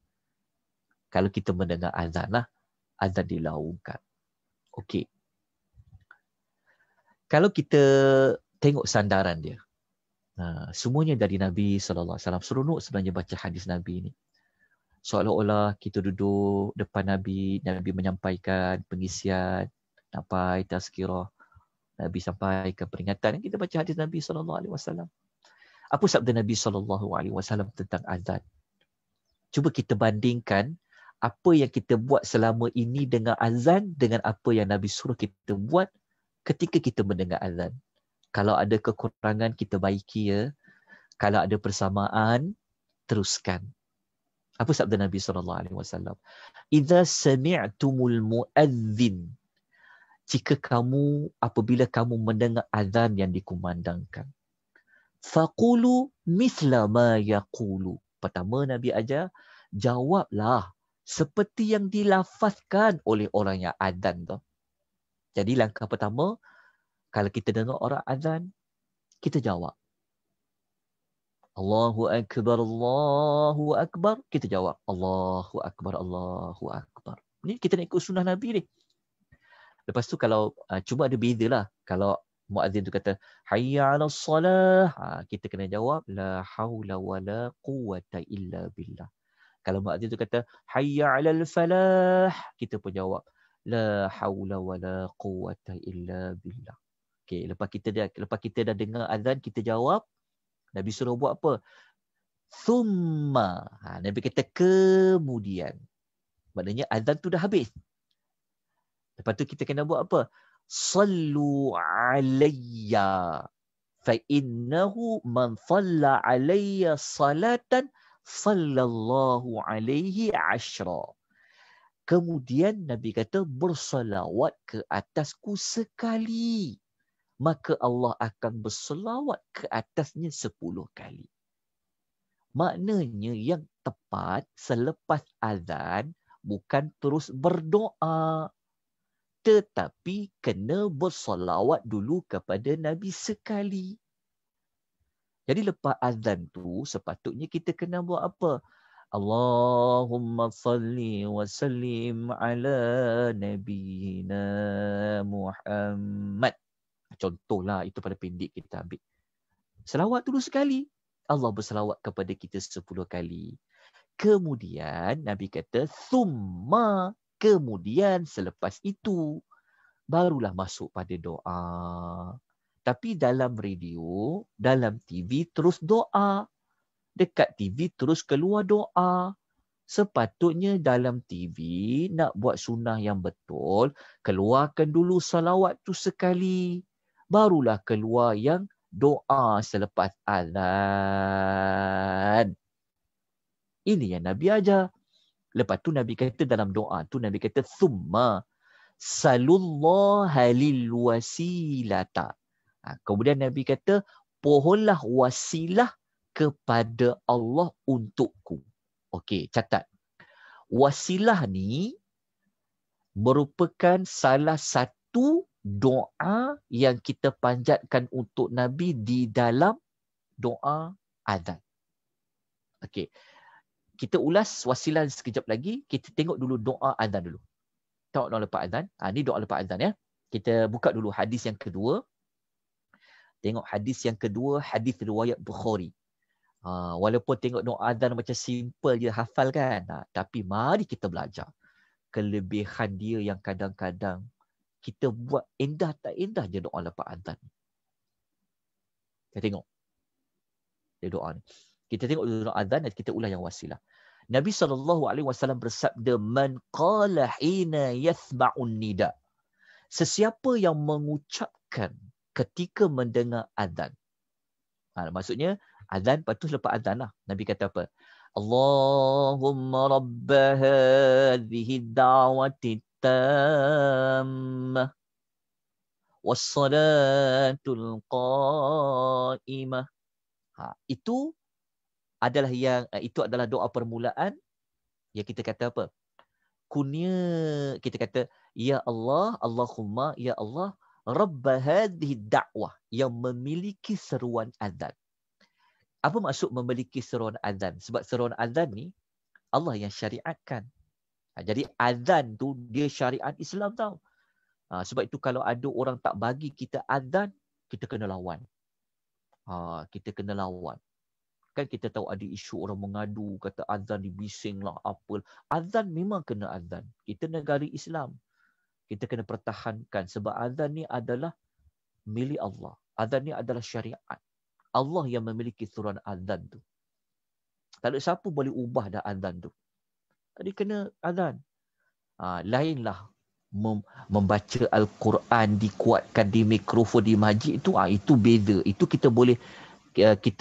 Kalau kita mendengar azan lah, azan dilaungkan. Okey. Kalau kita tengok sandaran dia, semuanya dari Nabi SAW. Seronok sebenarnya baca hadis Nabi ni. Seolah-olah kita duduk depan Nabi, Nabi menyampaikan pengisian, sampai tazkirah, Nabi sampaikan peringatan. Kita baca hadis Nabi SAW. Apa sabda Nabi SAW tentang azan? Cuba kita bandingkan apa yang kita buat selama ini dengan azan dengan apa yang Nabi suruh kita buat ketika kita mendengar azan. Kalau ada kekurangan, kita baiki ya. Kalau ada persamaan, teruskan. Apa sabda Nabi SAW? Idza sami'tumul mu'adzin. Apabila kamu mendengar azan yang dikumandangkan. Faqulu mithla ma yaqulu. Pertama Nabi ajar, jawablah seperti yang dilafazkan oleh orang yang azan tu. Jadi langkah pertama, kalau kita dengar orang azan, kita jawab. Allahu Akbar, Allahu Akbar. Kita jawab, Allahu Akbar, Allahu Akbar. Ni kita nak ikut sunnah Nabi ni. Lepas tu kalau, cuma ada beza lah. Kalau muazzin tu kata, hayya ala salah. Kita kena jawab, la hawla wa la quwwata illa billah. Kalau muazzin tu kata, hayya ala falah. Kita pun jawab, la hawla wa la quwwata illa billah. Okay, lepas kita dah dengar azan, kita jawab. Nabi suruh buat apa? Thumma. Nabi kata kemudian. Maknanya azan tu dah habis. Lepas tu kita kena buat apa? Sallu alayya. Fa innahu man salla alayya salatan sallallahu alaihi ashra. Kemudian Nabi kata bersalawat ke atasku sekali, maka Allah akan berselawat ke atasnya 10 kali. Maknanya yang tepat selepas azan bukan terus berdoa, tetapi kena bersolawat dulu kepada Nabi sekali. Jadi lepas azan tu sepatutnya kita kena buat apa? Allahumma salli wa sallim ala nabiyyina Muhammad. Contohlah, itu pada pendek kita ambil. Selawat dulu sekali. Allah berselawat kepada kita 10 kali. Kemudian Nabi kata, thumma, kemudian selepas itu, barulah masuk pada doa. Tapi dalam radio, dalam TV terus doa. Dekat TV terus keluar doa. Sepatutnya dalam TV nak buat sunnah yang betul, keluarkan dulu salawat tu sekali. Barulah keluar yang doa selepas azan. Ini yang Nabi ajar. Lepas tu Nabi kata dalam doa tu, Nabi kata, thumma salullaha lil wasilata. Kemudian Nabi kata, pohonlah wasilah kepada Allah untukku. Okey, catat. Wasilah ni merupakan salah satu doa yang kita panjatkan untuk Nabi di dalam doa azan. Okey. Kita ulas wasilah sekejap lagi. Kita tengok dulu doa azan dulu. Tengok doa lepas azan. Ni doa lepas azan ya. Kita buka dulu hadis yang kedua. Tengok hadis yang kedua, hadis riwayat Bukhari. Walaupun tengok doa azan macam simple je, hafal kan. Tapi mari kita belajar kelebihan dia yang kadang-kadang kita buat indah tak indah je doa lepas azan. Kita tengok dia doa ni. Kita tengok dulu doa azan dan kita ulas yang wasilah. Nabi SAW bersabda, man qala hina yathba'un nida. Sesiapa yang mengucapkan ketika mendengar azan. Maksudnya azan, lepas tu lepas azan lah. Nabi kata apa? Allahumma rabba hadhihi da'wati tammah wassalatul qa'imah. Itu adalah doa permulaan yang kita kata apa? Kita kata, ya Allah, Allahumma, ya Allah, rabba hadhihi da'wah, yang memiliki seruan azan. Apa maksud memiliki seruan azan? Sebab seruan azan ni Allah yang syariatkan. Jadi azan tu dia syariat Islam tau. Sebab itu kalau ada orang tak bagi kita azan, kita kena lawan. Kita kena lawan. Kan kita tahu ada isu orang mengadu, kata azan dibising lah, apa. Azan memang kena azan. Kita negara Islam. Kita kena pertahankan. Sebab azan ni adalah milik Allah. Azan ni adalah syariat. Allah yang memiliki suruhan azan tu. Tak ada siapa boleh ubah dah azan tu. Jadi kena azan. Lainlah membaca Al-Quran, dikuatkan di mikrofon, di masjid tu, itu beza. Itu kita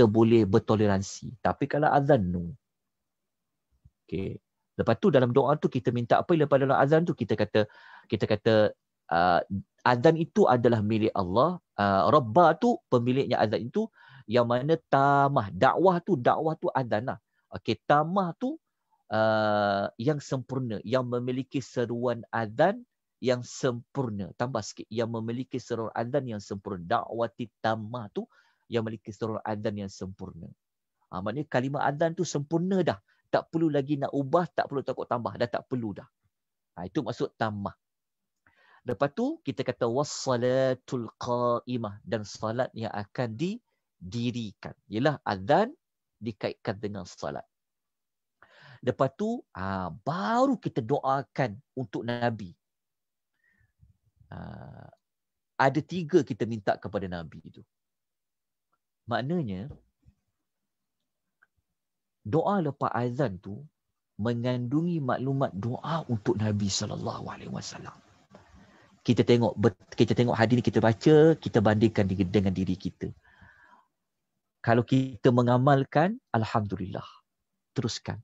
boleh bertoleransi. Tapi kalau azan tu, okay. Lepas tu dalam doa tu kita minta apa? Lepas dalam azan tu kita kata azan itu adalah milik Allah. Rabba tu pemiliknya azan itu, yang mana tamah, dakwah tu azan lah. Okey, tamah tu yang sempurna, yang memiliki seruan azan yang sempurna. Tambah sikit, yang memiliki seruan azan yang sempurna. Dakwati tamah tu yang memiliki seruan azan yang sempurna. Maknanya kalimah azan tu sempurna dah. Tak perlu lagi nak ubah, tak perlu takut tambah, dah tak perlu dah. Itu maksud tamah. Lepas tu kita kata wassalatul qa'imah, dan salat yang akan didirikan. Ialah azan dikaitkan dengan salat. Lepas tu baru kita doakan untuk Nabi. Ada 3 kita minta kepada Nabi itu. Maknanya doa lepas azan tu mengandungi maklumat doa untuk Nabi SAW. Kita tengok hadis ni, kita baca, kita bandingkan dengan diri kita. Kalau kita mengamalkan, alhamdulillah, teruskan.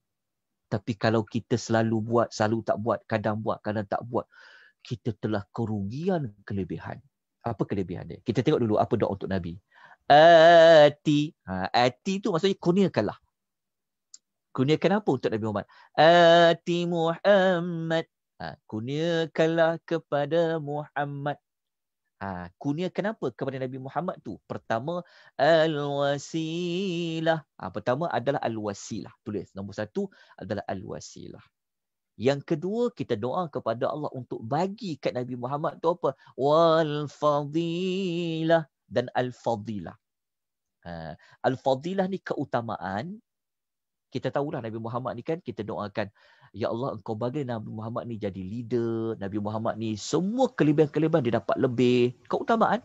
Tapi kalau kita selalu tak buat, kadang tak buat, kita telah kerugian kelebihan. Apa kelebihan dia? Kita tengok dulu apa doa untuk Nabi. Ati tu maksudnya kurniakanlah. Kurniakan apa untuk Nabi Muhammad? Ati Muhammad. Kurniakanlah kepada Muhammad. Kunia kenapa kepada Nabi Muhammad tu? Pertama, al-wasilah. Pertama adalah al-wasilah. Tulis. Nombor 1 adalah al-wasilah. Yang kedua, kita doa kepada Allah untuk bagi kat Nabi Muhammad tu apa? Wal-fadilah dan al-fadilah. Al-fadilah ni keutamaan. Kita tahulah Nabi Muhammad ni kan, kita doakan, ya Allah engkau bagi Nabi Muhammad ni jadi leader, Nabi Muhammad ni semua kelebihan-kelebihan dia dapat lebih. Keutamaan.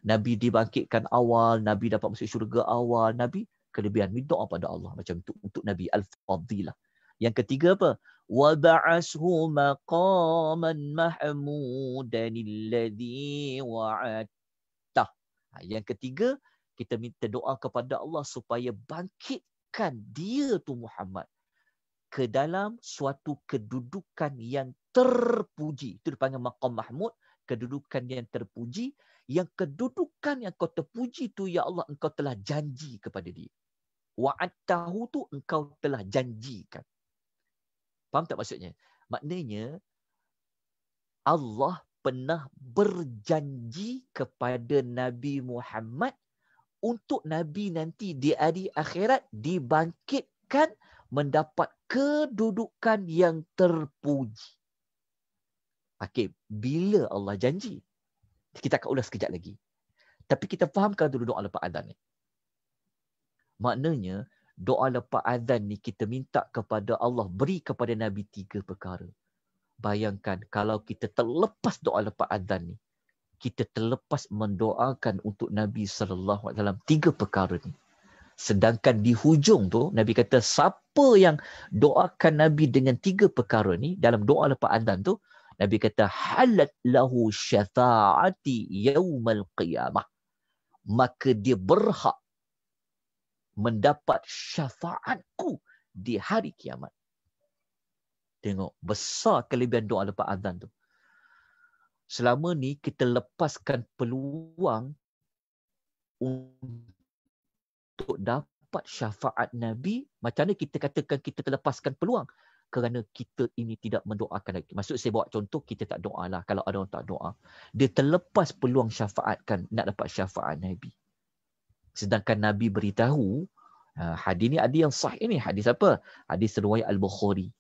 Nabi dibangkitkan awal, Nabi dapat masuk syurga awal, Nabi kelebihan. Ni doa pada Allah macam tu untuk Nabi al-fadilah. Yang ketiga apa? Wa ba'ashu maqaman mahmudan alladhi wa'adtah. Yang ketiga, kita minta doa kepada Allah supaya bangkitkan dia tu Muhammad ke dalam suatu kedudukan yang terpuji. Itu dipanggil maqam mahmud, kedudukan yang terpuji. Yang kedudukan yang kau terpuji tu, ya Allah, engkau telah janji kepada dia. Wa'adtahu tu engkau telah janjikan. Faham tak maksudnya? Maknanya Allah pernah berjanji kepada Nabi Muhammad untuk Nabi nanti di hari akhirat dibangkitkan mendapat kedudukan yang terpuji. Okey, bila Allah janji? Kita akan ulas sekejap lagi. Tapi kita fahamkan dulu doa lepas azan ni. Maknanya, doa lepas azan ni kita minta kepada Allah beri kepada Nabi 3 perkara. Bayangkan kalau kita terlepas doa lepas azan ni, kita terlepas mendoakan untuk Nabi SAW 3 perkara ni. Sedangkan di hujung tu, Nabi kata, siapa yang doakan Nabi dengan 3 perkara ni, dalam doa lepas azan tu, Nabi kata, halat lahu syafa'ati yaumal qiyamah. Maka dia berhak mendapat syafaatku di hari kiamat. Tengok, besar kelebihan doa lepas azan tu. Selama ni kita lepaskan peluang untuk dapat syafaat Nabi. Macam mana kita katakan kita terlepaskan peluang? Kerana kita ini tidak mendoakan lagi. Maksud saya bawa contoh, kita tak doa lah. Kalau ada orang tak doa, dia terlepas peluang syafaatkan, nak dapat syafaat Nabi. Sedangkan Nabi beritahu, hadis ni ada yang sahih ni. Hadis apa? Hadis riwayat Al-Bukhari.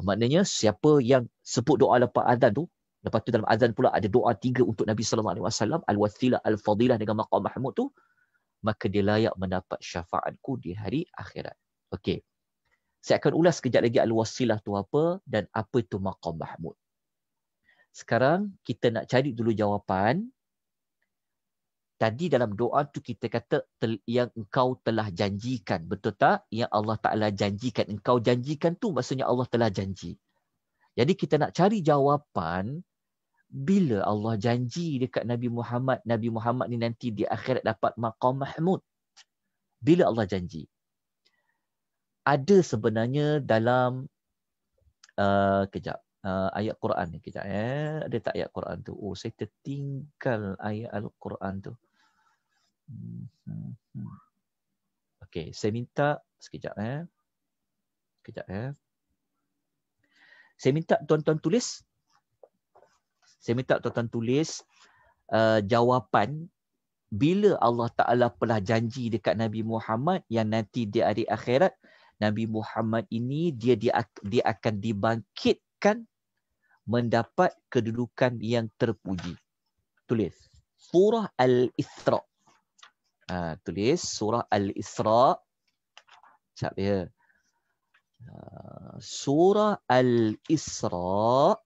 Maknanya siapa yang sebut doa lepas azan tu, lepas tu dalam azan pula ada doa 3 untuk Nabi SAW, al-wasilah, al-fadilah dengan maqam mahmud tu, maka dia layak mendapat syafaatku di hari akhirat. Okey. Saya akan ulas sekejap lagi al-wasilah tu apa dan apa itu maqam mahmud. Sekarang kita nak cari dulu jawapan. Tadi dalam doa tu kita kata yang engkau telah janjikan. Betul tak? Yang Allah Ta'ala janjikan. Engkau janjikan tu maksudnya Allah telah janji. Jadi kita nak cari jawapan bila Allah janji dekat Nabi Muhammad ni nanti di akhirat dapat maqam mahmud. Bila Allah janji? Ada sebenarnya dalam ayat Quran ni. Kejap. Ada tak ayat Quran tu? Oh, saya tertinggal ayat Al-Quran tu. Okey, saya minta sekejap. Kejap. Saya minta tuan-tuan tulis. Jawapan bila Allah Ta'ala pernah janji dekat Nabi Muhammad yang nanti di hari akhirat, Nabi Muhammad ini dia akan dibangkitkan mendapat kedudukan yang terpuji. Tulis. Surah Al-Isra. Tulis surah Al-Isra. Sekejap ya. Surah Al-Isra.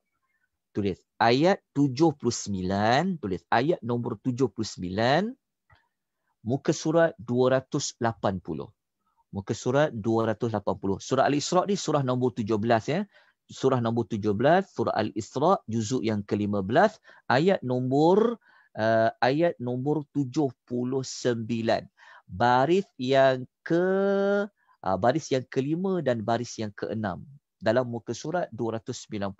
Tulis ayat 79. Tulis ayat nombor 79. Muka surat 280. Muka surat 280. Surah Al-Isra ni surah nombor 17 ya. Surah nombor 17, surah Al-Isra, juzuk yang ke-15, ayat nombor 79. Baris yang kelima dan baris yang keenam dalam muka surat 290.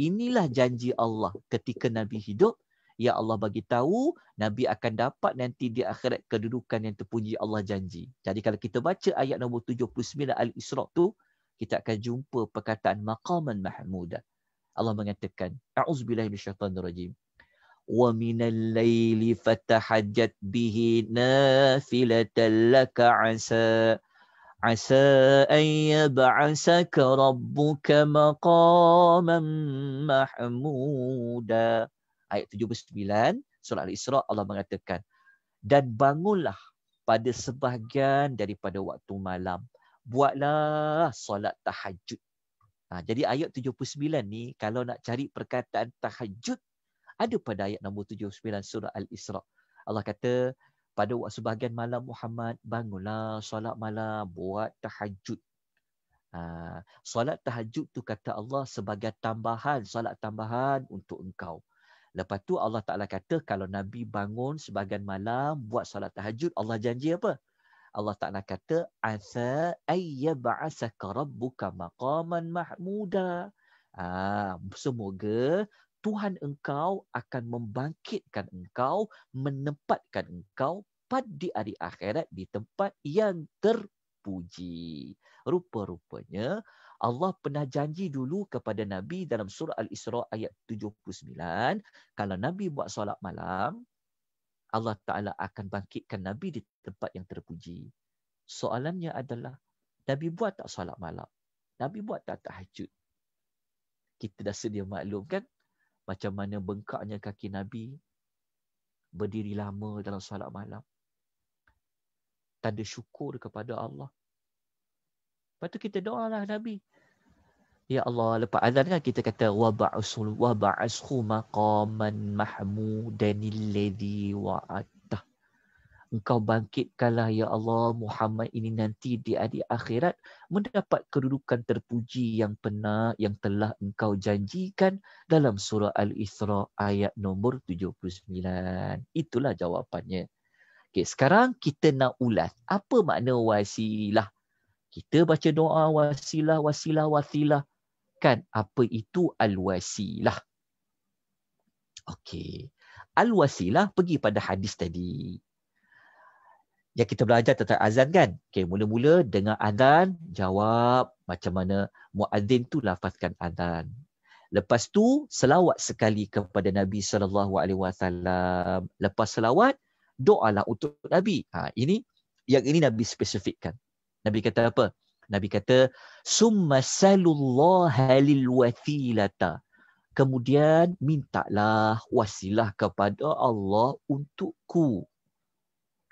Inilah janji Allah ketika Nabi hidup. Ya Allah bagi tahu Nabi akan dapat nanti di akhirat kedudukan yang terpuji, Allah janji. Jadi kalau kita baca ayat nombor 79 Al-Isra tu, kita akan jumpa perkataan maqaman mahmuda. Allah mengatakan, A'udzubillahi minasyaitanirrajim. wa minal laili fatahajjat bihi nafilatan laka asa an yab'asaka rabbuka maqaman mahmuda. Ayat 79 surah Al-Isra, Allah mengatakan, dan bangunlah pada sebahagian daripada waktu malam, buatlah solat tahajud. Jadi ayat 79 ni kalau nak cari perkataan tahajud, ada pada ayat nombor 79 surah Al-Isra. Allah kata, pada waktu sebahagian malam Muhammad, bangunlah solat malam, buat tahajud. Solat tahajud tu kata Allah sebagai tambahan, solat tambahan untuk engkau. Lepas tu Allah Ta'ala kata kalau Nabi bangun sebahagian malam buat solat tahajud, Allah janji apa? Allah Ta'ala kata, asa ayyab'asaka rabbuka maqaman mahmuda. Semoga Tuhan engkau akan membangkitkan engkau, menempatkan engkau pada hari akhirat di tempat yang terpuji. Rupa-rupanya Allah pernah janji dulu kepada Nabi dalam surah Al-Isra ayat 79, kalau Nabi buat solat malam, Allah Ta'ala akan bangkitkan Nabi di tempat yang terpuji. Soalannya adalah, Nabi buat tak solat malam? Nabi buat tak tahajud? Kita dah sedia maklum kan macam mana bengkaknya kaki Nabi, berdiri lama dalam solat malam. Tanda syukur kepada Allah. Lepas tu kita doalah Nabi. Ya Allah, lepas azan kan kita kata waba'ashu maqaman mahmudanil ladzi wa'adta. Engkau bangkitkanlah ya Allah Muhammad ini nanti di hari akhirat mendapat kedudukan terpuji yang telah engkau janjikan dalam surah Al-Isra ayat nombor 79. Itulah jawapannya. Okay, sekarang kita nak ulas apa makna wasilah. Kita baca doa wasilah. Kan apa itu al-wasilah? Okey. Al-wasilah pergi pada hadis tadi. Yang kita belajar tentang azan kan? Okey, mula-mula dengar azan, jawab macam mana muazzin tu lafazkan azan. Lepas tu selawat sekali kepada Nabi SAW. Lepas selawat, doalah untuk Nabi. Yang ini Nabi spesifikkan. Nabi kata apa? Nabi kata, summa salullaha lil wasilata. Kemudian mintalah wasilah kepada Allah untukku.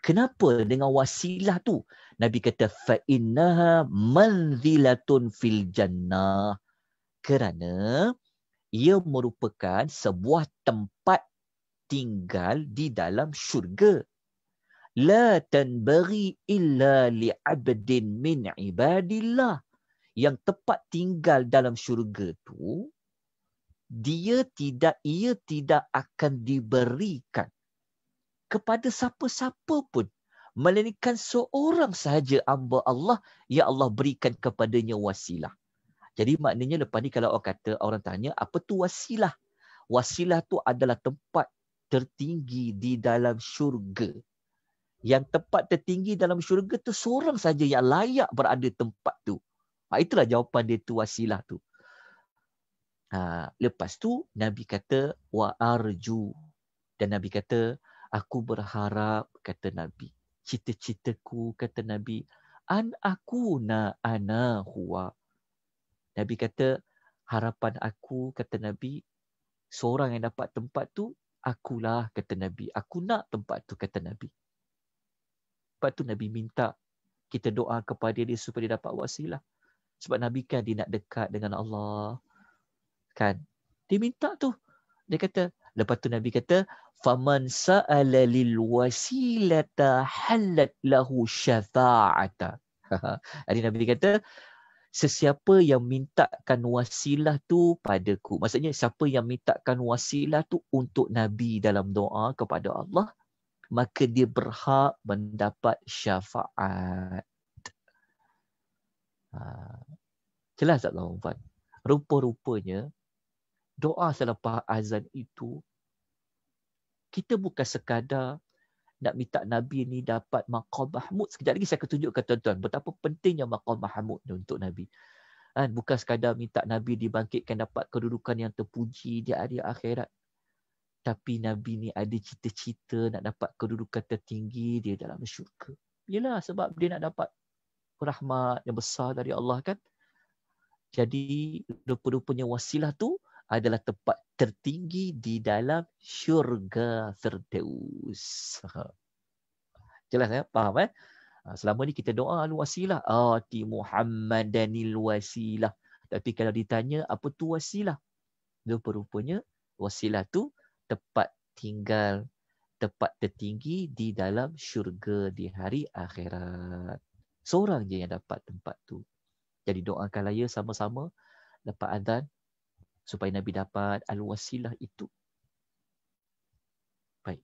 Kenapa dengan wasilah tu? Nabi kata, fa innaha manzilatun fil jannah. Kerana ia merupakan sebuah tempat tinggal di dalam syurga. La tanbaghi illa li'abdin min ibadillah. Yang tepat tinggal dalam syurga tu, ia tidak akan diberikan kepada siapa-siapa pun, melainkan seorang sahaja hamba Allah yang Allah berikan kepadanya wasilah. Jadi maknanya lepas ni kalau orang tanya, apa tu wasilah? Wasilah tu adalah tempat tertinggi di dalam syurga. Yang tempat tertinggi dalam syurga tu seorang saja yang layak berada tempat tu. Itulah jawapan dia tu wasilah tu. Lepas tu Nabi kata wa arju. Dan Nabi kata aku berharap, kata Nabi. Cita-citaku, kata Nabi, an akuna ana huwa. Nabi kata harapan aku, kata Nabi, seorang yang dapat tempat tu akulah, kata Nabi. Aku nak tempat tu, kata Nabi. Lepas tu Nabi minta kita doa kepada dia supaya dia dapat wasilah. Sebab Nabi kan dia nak dekat dengan Allah. Kan? Dia minta tu. Dia kata, lepas tu Nabi kata, faman sa'ala lil wasilata halat lahu syafa'ata. Jadi Nabi kata, sesiapa yang mintakan wasilah tu padaku. Maksudnya siapa yang mintakan wasilah tu untuk Nabi dalam doa kepada Allah, maka dia berhak mendapat syafaat. Jelas tak tuan-tuan? Rupa-rupanya doa selepas azan itu, kita bukan sekadar nak minta Nabi ni dapat maqam mahmud. Sekejap lagi saya akan tunjukkan tuan-tuan betapa pentingnya maqam mahmud untuk Nabi. Bukan sekadar minta Nabi dibangkitkan dapat kedudukan yang terpuji di hari akhirat. Tapi Nabi ni ada cita-cita nak dapat kedudukan tertinggi dia dalam syurga. Yalah, sebab dia nak dapat rahmat yang besar dari Allah kan. Jadi rupa-rupanya wasilah tu adalah tempat tertinggi di dalam syurga Firdaus. Jelas ya? Faham selama ni kita doa al-wasilah. Ati Muhammadanil wasilah. Tapi kalau ditanya apa tu wasilah? Rupa-rupanya wasilah tu tempat tinggal, tempat tertinggi di dalam syurga di hari akhirat. Seorang je yang dapat tempat tu. Jadi doakanlah ya sama-sama dapat azan supaya Nabi dapat al-wasilah itu. Baik.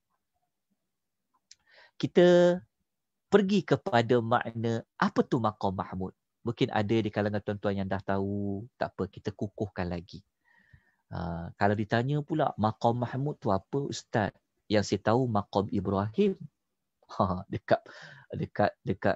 Kita pergi kepada makna apa tu maqam mahmud. Mungkin ada di kalangan tuan-tuan yang dah tahu, tak apa, kita kukuhkan lagi. Kalau ditanya pula maqam mahmud tu apa ustaz? Yang saya tahu maqam Ibrahim. Dekat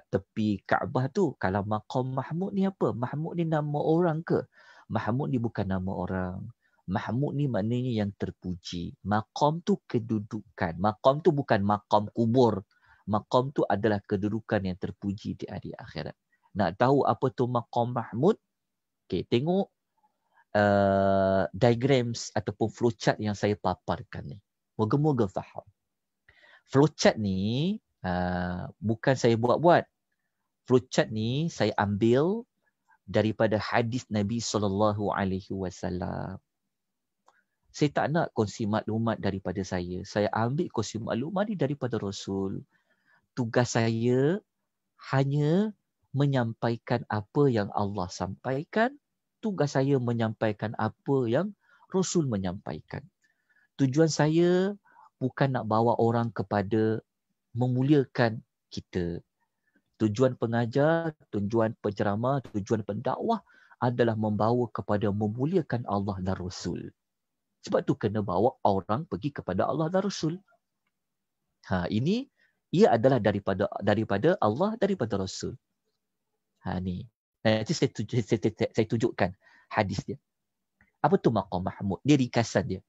tepi Kaabah tu. Kalau maqam mahmud ni apa? Mahmud ni nama orang ke? Mahmud ni bukan nama orang. Mahmud ni maknanya yang terpuji. Maqam tu kedudukan. Maqam tu bukan maqam kubur. Maqam tu adalah kedudukan yang terpuji di hari akhirat. Nak tahu apa tu maqam mahmud? Okay, tengok diagrams ataupun flowchart yang saya paparkan ni. Moga-moga faham. Flowchart ni bukan saya buat-buat. Flowchart ni saya ambil daripada hadis Nabi SAW. Saya tak nak kongsi maklumat daripada saya. Saya ambil kongsi maklumat ni daripada Rasul. Tugas saya hanya menyampaikan apa yang Allah sampaikan. Tugas saya menyampaikan apa yang Rasul menyampaikan. Tujuan saya bukan nak bawa orang kepada memuliakan kita. Tujuan pengajar, tujuan penceramah, tujuan pendakwah adalah membawa kepada memuliakan Allah dan Rasul. Sebab tu kena bawa orang pergi kepada Allah dan Rasul. Ini ia adalah daripada Allah, daripada Rasul. Ni. Nanti saya tunjukkan hadis dia. Apa tu maqam mahmud? Dia ringkasan dia.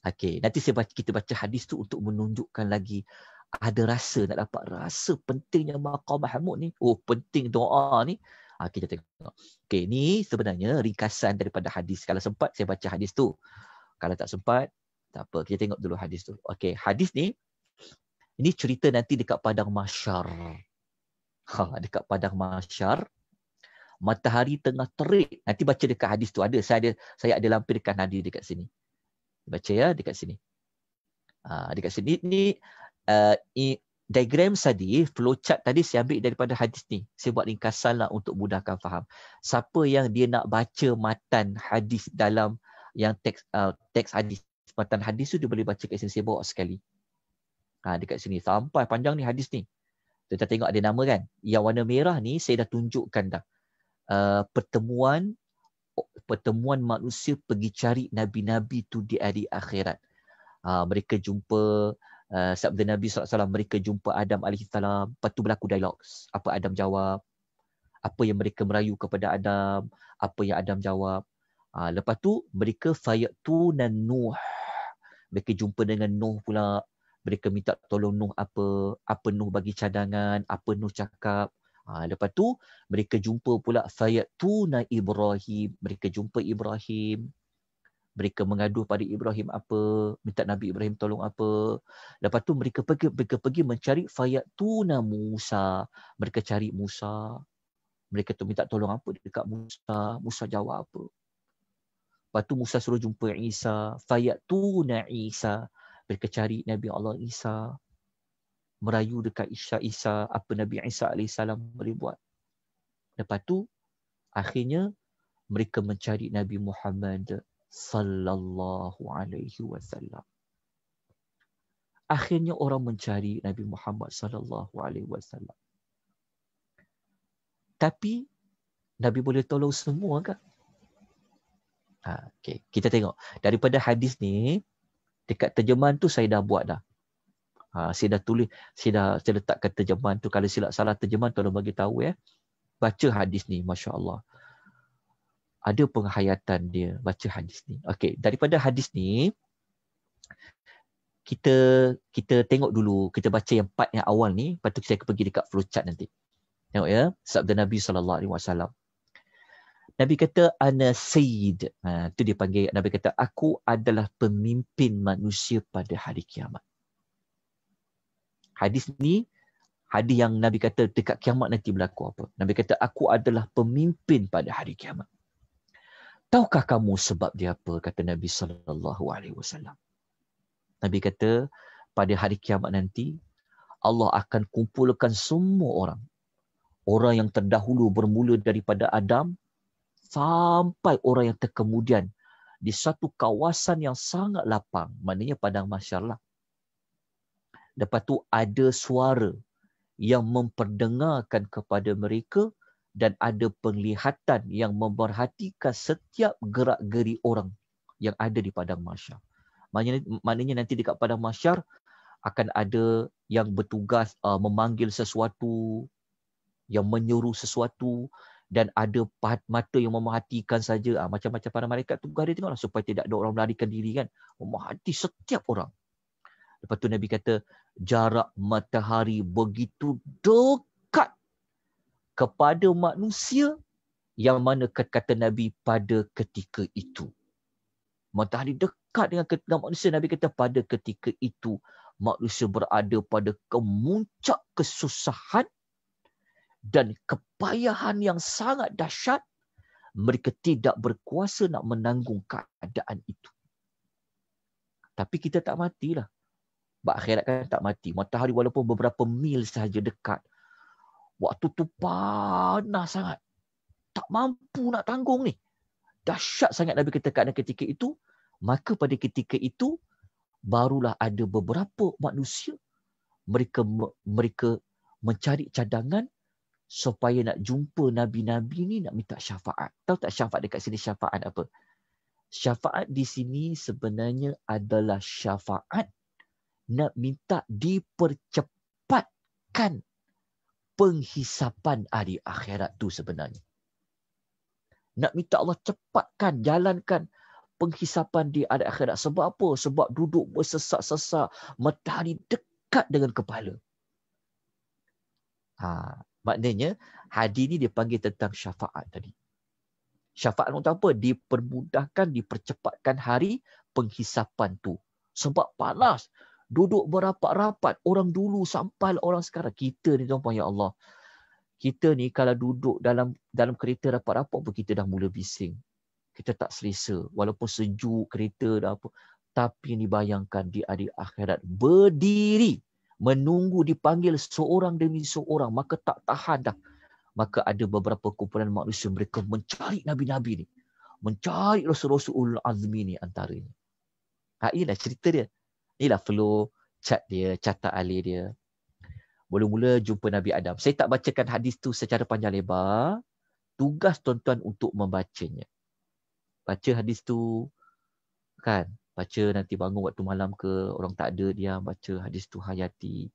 Okey, nanti kita baca hadis tu untuk menunjukkan lagi ada rasa, nak dapat rasa pentingnya maqam mahmud ni. Oh, penting doa ni. Kita tengok. Okey, ni sebenarnya ringkasan daripada hadis. Kalau sempat saya baca hadis tu. Kalau tak sempat, tak apa. Kita tengok dulu hadis tu. Okey, hadis ni ini cerita nanti dekat padang mahsyar. Dekat padang mahsyar, matahari tengah terik. Nanti baca dekat hadis tu ada. Saya ada lampirkan hadis dekat sini. Baca ya dekat sini. Dekat sini ni diagram tadi, flowchart tadi saya ambil daripada hadis ni. Saya buat ringkasan lah untuk mudahkan faham. Siapa yang dia nak baca matan hadis dalam yang teks hadis, matan hadis tu dia boleh baca kat sini. Saya bawa sekali. Dekat sini sampai panjang ni hadis ni. Kita tengok ada nama kan. Yang warna merah ni saya dah tunjukkan dah. Pertemuan manusia pergi cari nabi-nabi tu di hari akhirat. Mereka jumpa sabda Nabi SAW, mereka jumpa Adam AS. Lepas tu berlaku dialog. Apa Adam jawab? Apa yang mereka merayu kepada Adam? Apa yang Adam jawab? Lepas tu mereka fayatuna Nuh. Mereka jumpa dengan Nuh pula. Mereka minta tolong Nuh apa Nuh bagi cadangan, apa Nuh cakap. Lepas tu mereka jumpa pula fayatuna Ibrahim. Mereka jumpa Ibrahim. Mereka mengadu pada Ibrahim apa, minta Nabi Ibrahim tolong apa. Lepas tu mereka pergi mencari fayatuna Musa. Mereka cari Musa. Mereka tu minta tolong apa dekat Musa. Musa jawab apa. Lepas tu Musa suruh jumpa Isa. Fayatuna Isa. Mereka cari Nabi Allah Isa. Merayu dekat Isa. Apa Nabi Isa AS boleh buat. Lepas tu, akhirnya mereka mencari Nabi Muhammad sallallahu alaihi wasallam. Akhirnya orang mencari Nabi Muhammad sallallahu alaihi wasallam. Tapi, Nabi boleh tolong semua kan? Okay. Kita tengok. Daripada hadis ni, dekat terjemahan tu saya dah buat dah. Saya dah tulis, saya dah letakkan terjemahan tu. Kalau silap salah terjemahan, tolong bagi tahu ya. Baca hadis ni, Masya Allah. Ada penghayatan dia baca hadis ni. Okey, daripada hadis ni, kita tengok dulu, kita baca yang part yang awal ni, lepas tu saya pergi dekat flowchart nanti. Tengok ya, sabda Nabi SAW. Nabi kata, ana sayyid. Tu dia panggil, Nabi kata, aku adalah pemimpin manusia pada hari kiamat. Hadis ni, hadis yang Nabi kata dekat kiamat nanti berlaku apa. Nabi kata, aku adalah pemimpin pada hari kiamat. Tahukah kamu sebab dia apa? Kata Nabi SAW. Nabi kata, pada hari kiamat nanti, Allah akan kumpulkan semua orang. Orang yang terdahulu bermula daripada Adam, sampai orang yang terkemudian di satu kawasan yang sangat lapang, maknanya padang mahsyar lah. Lepas tu ada suara yang memperdengarkan kepada mereka dan ada penglihatan yang memerhatikan setiap gerak-geri orang yang ada di padang mahsyar. Maknanya nanti dekat padang mahsyar akan ada yang bertugas memanggil sesuatu, yang menyuruh sesuatu, dan ada mata yang memerhatikan saja. Macam-macam para malaikat tugas dia tengoklah supaya tidak ada orang melarikan diri kan. Memerhati setiap orang. Lepas tu Nabi kata, jarak matahari begitu dekat kepada manusia yang mana kata Nabi pada ketika itu. Matahari dekat dengan manusia. Nabi kata pada ketika itu manusia berada pada kemuncak kesusahan dan kepayahan yang sangat dahsyat. Mereka tidak berkuasa nak menanggung keadaan itu. Tapi kita tak matilah. Sebab akhirat kan tak mati. Matahari walaupun beberapa mil sahaja dekat, waktu tu panas sangat. Tak mampu nak tanggung ni. Dahsyat sangat Nabi kata kat ketika itu. Maka pada ketika itu, barulah ada beberapa manusia. Mereka mencari cadangan supaya nak jumpa Nabi-Nabi ni, nak minta syafaat. Tahu tak syafaat dekat sini syafaat apa? Syafaat di sini sebenarnya adalah syafaat nak minta dipercepatkan penghisapan hari akhirat tu sebenarnya. Nak minta Allah cepatkan, jalankan penghisapan di hari akhirat. Sebab apa? Sebab duduk bersesak-sesak, matahari dekat dengan kepala. Maknanya hadis ni dia panggil tentang syafaat tadi. Syafaat untuk apa? Dipermudahkan, dipercepatkan hari penghisapan tu. Sebab panas. Duduk berapat-rapat. Orang dulu sampai orang sekarang. Kita ni tuan-tuan ya Allah. Kita ni kalau duduk dalam kereta rapat-rapat pun kita dah mula bising. Kita tak selesa. Walaupun sejuk kereta dah apa. Tapi ni bayangkan di hari akhirat. Berdiri. Menunggu dipanggil seorang demi seorang. Maka tak tahan dah. Maka ada beberapa kumpulan manusia. Mereka mencari Nabi-Nabi ni. Mencari Rasul-Rasul Azmi ni antaranya. Inilah cerita dia. Inilah flow chat dia. Catat alih dia. Mula-mula jumpa Nabi Adam. Saya tak bacakan hadis tu secara panjang lebar. Tugas tuan-tuan untuk membacanya. Baca hadis tu. Kan? Baca nanti bangun waktu malam ke, orang tak ada dia baca hadis tu hayati.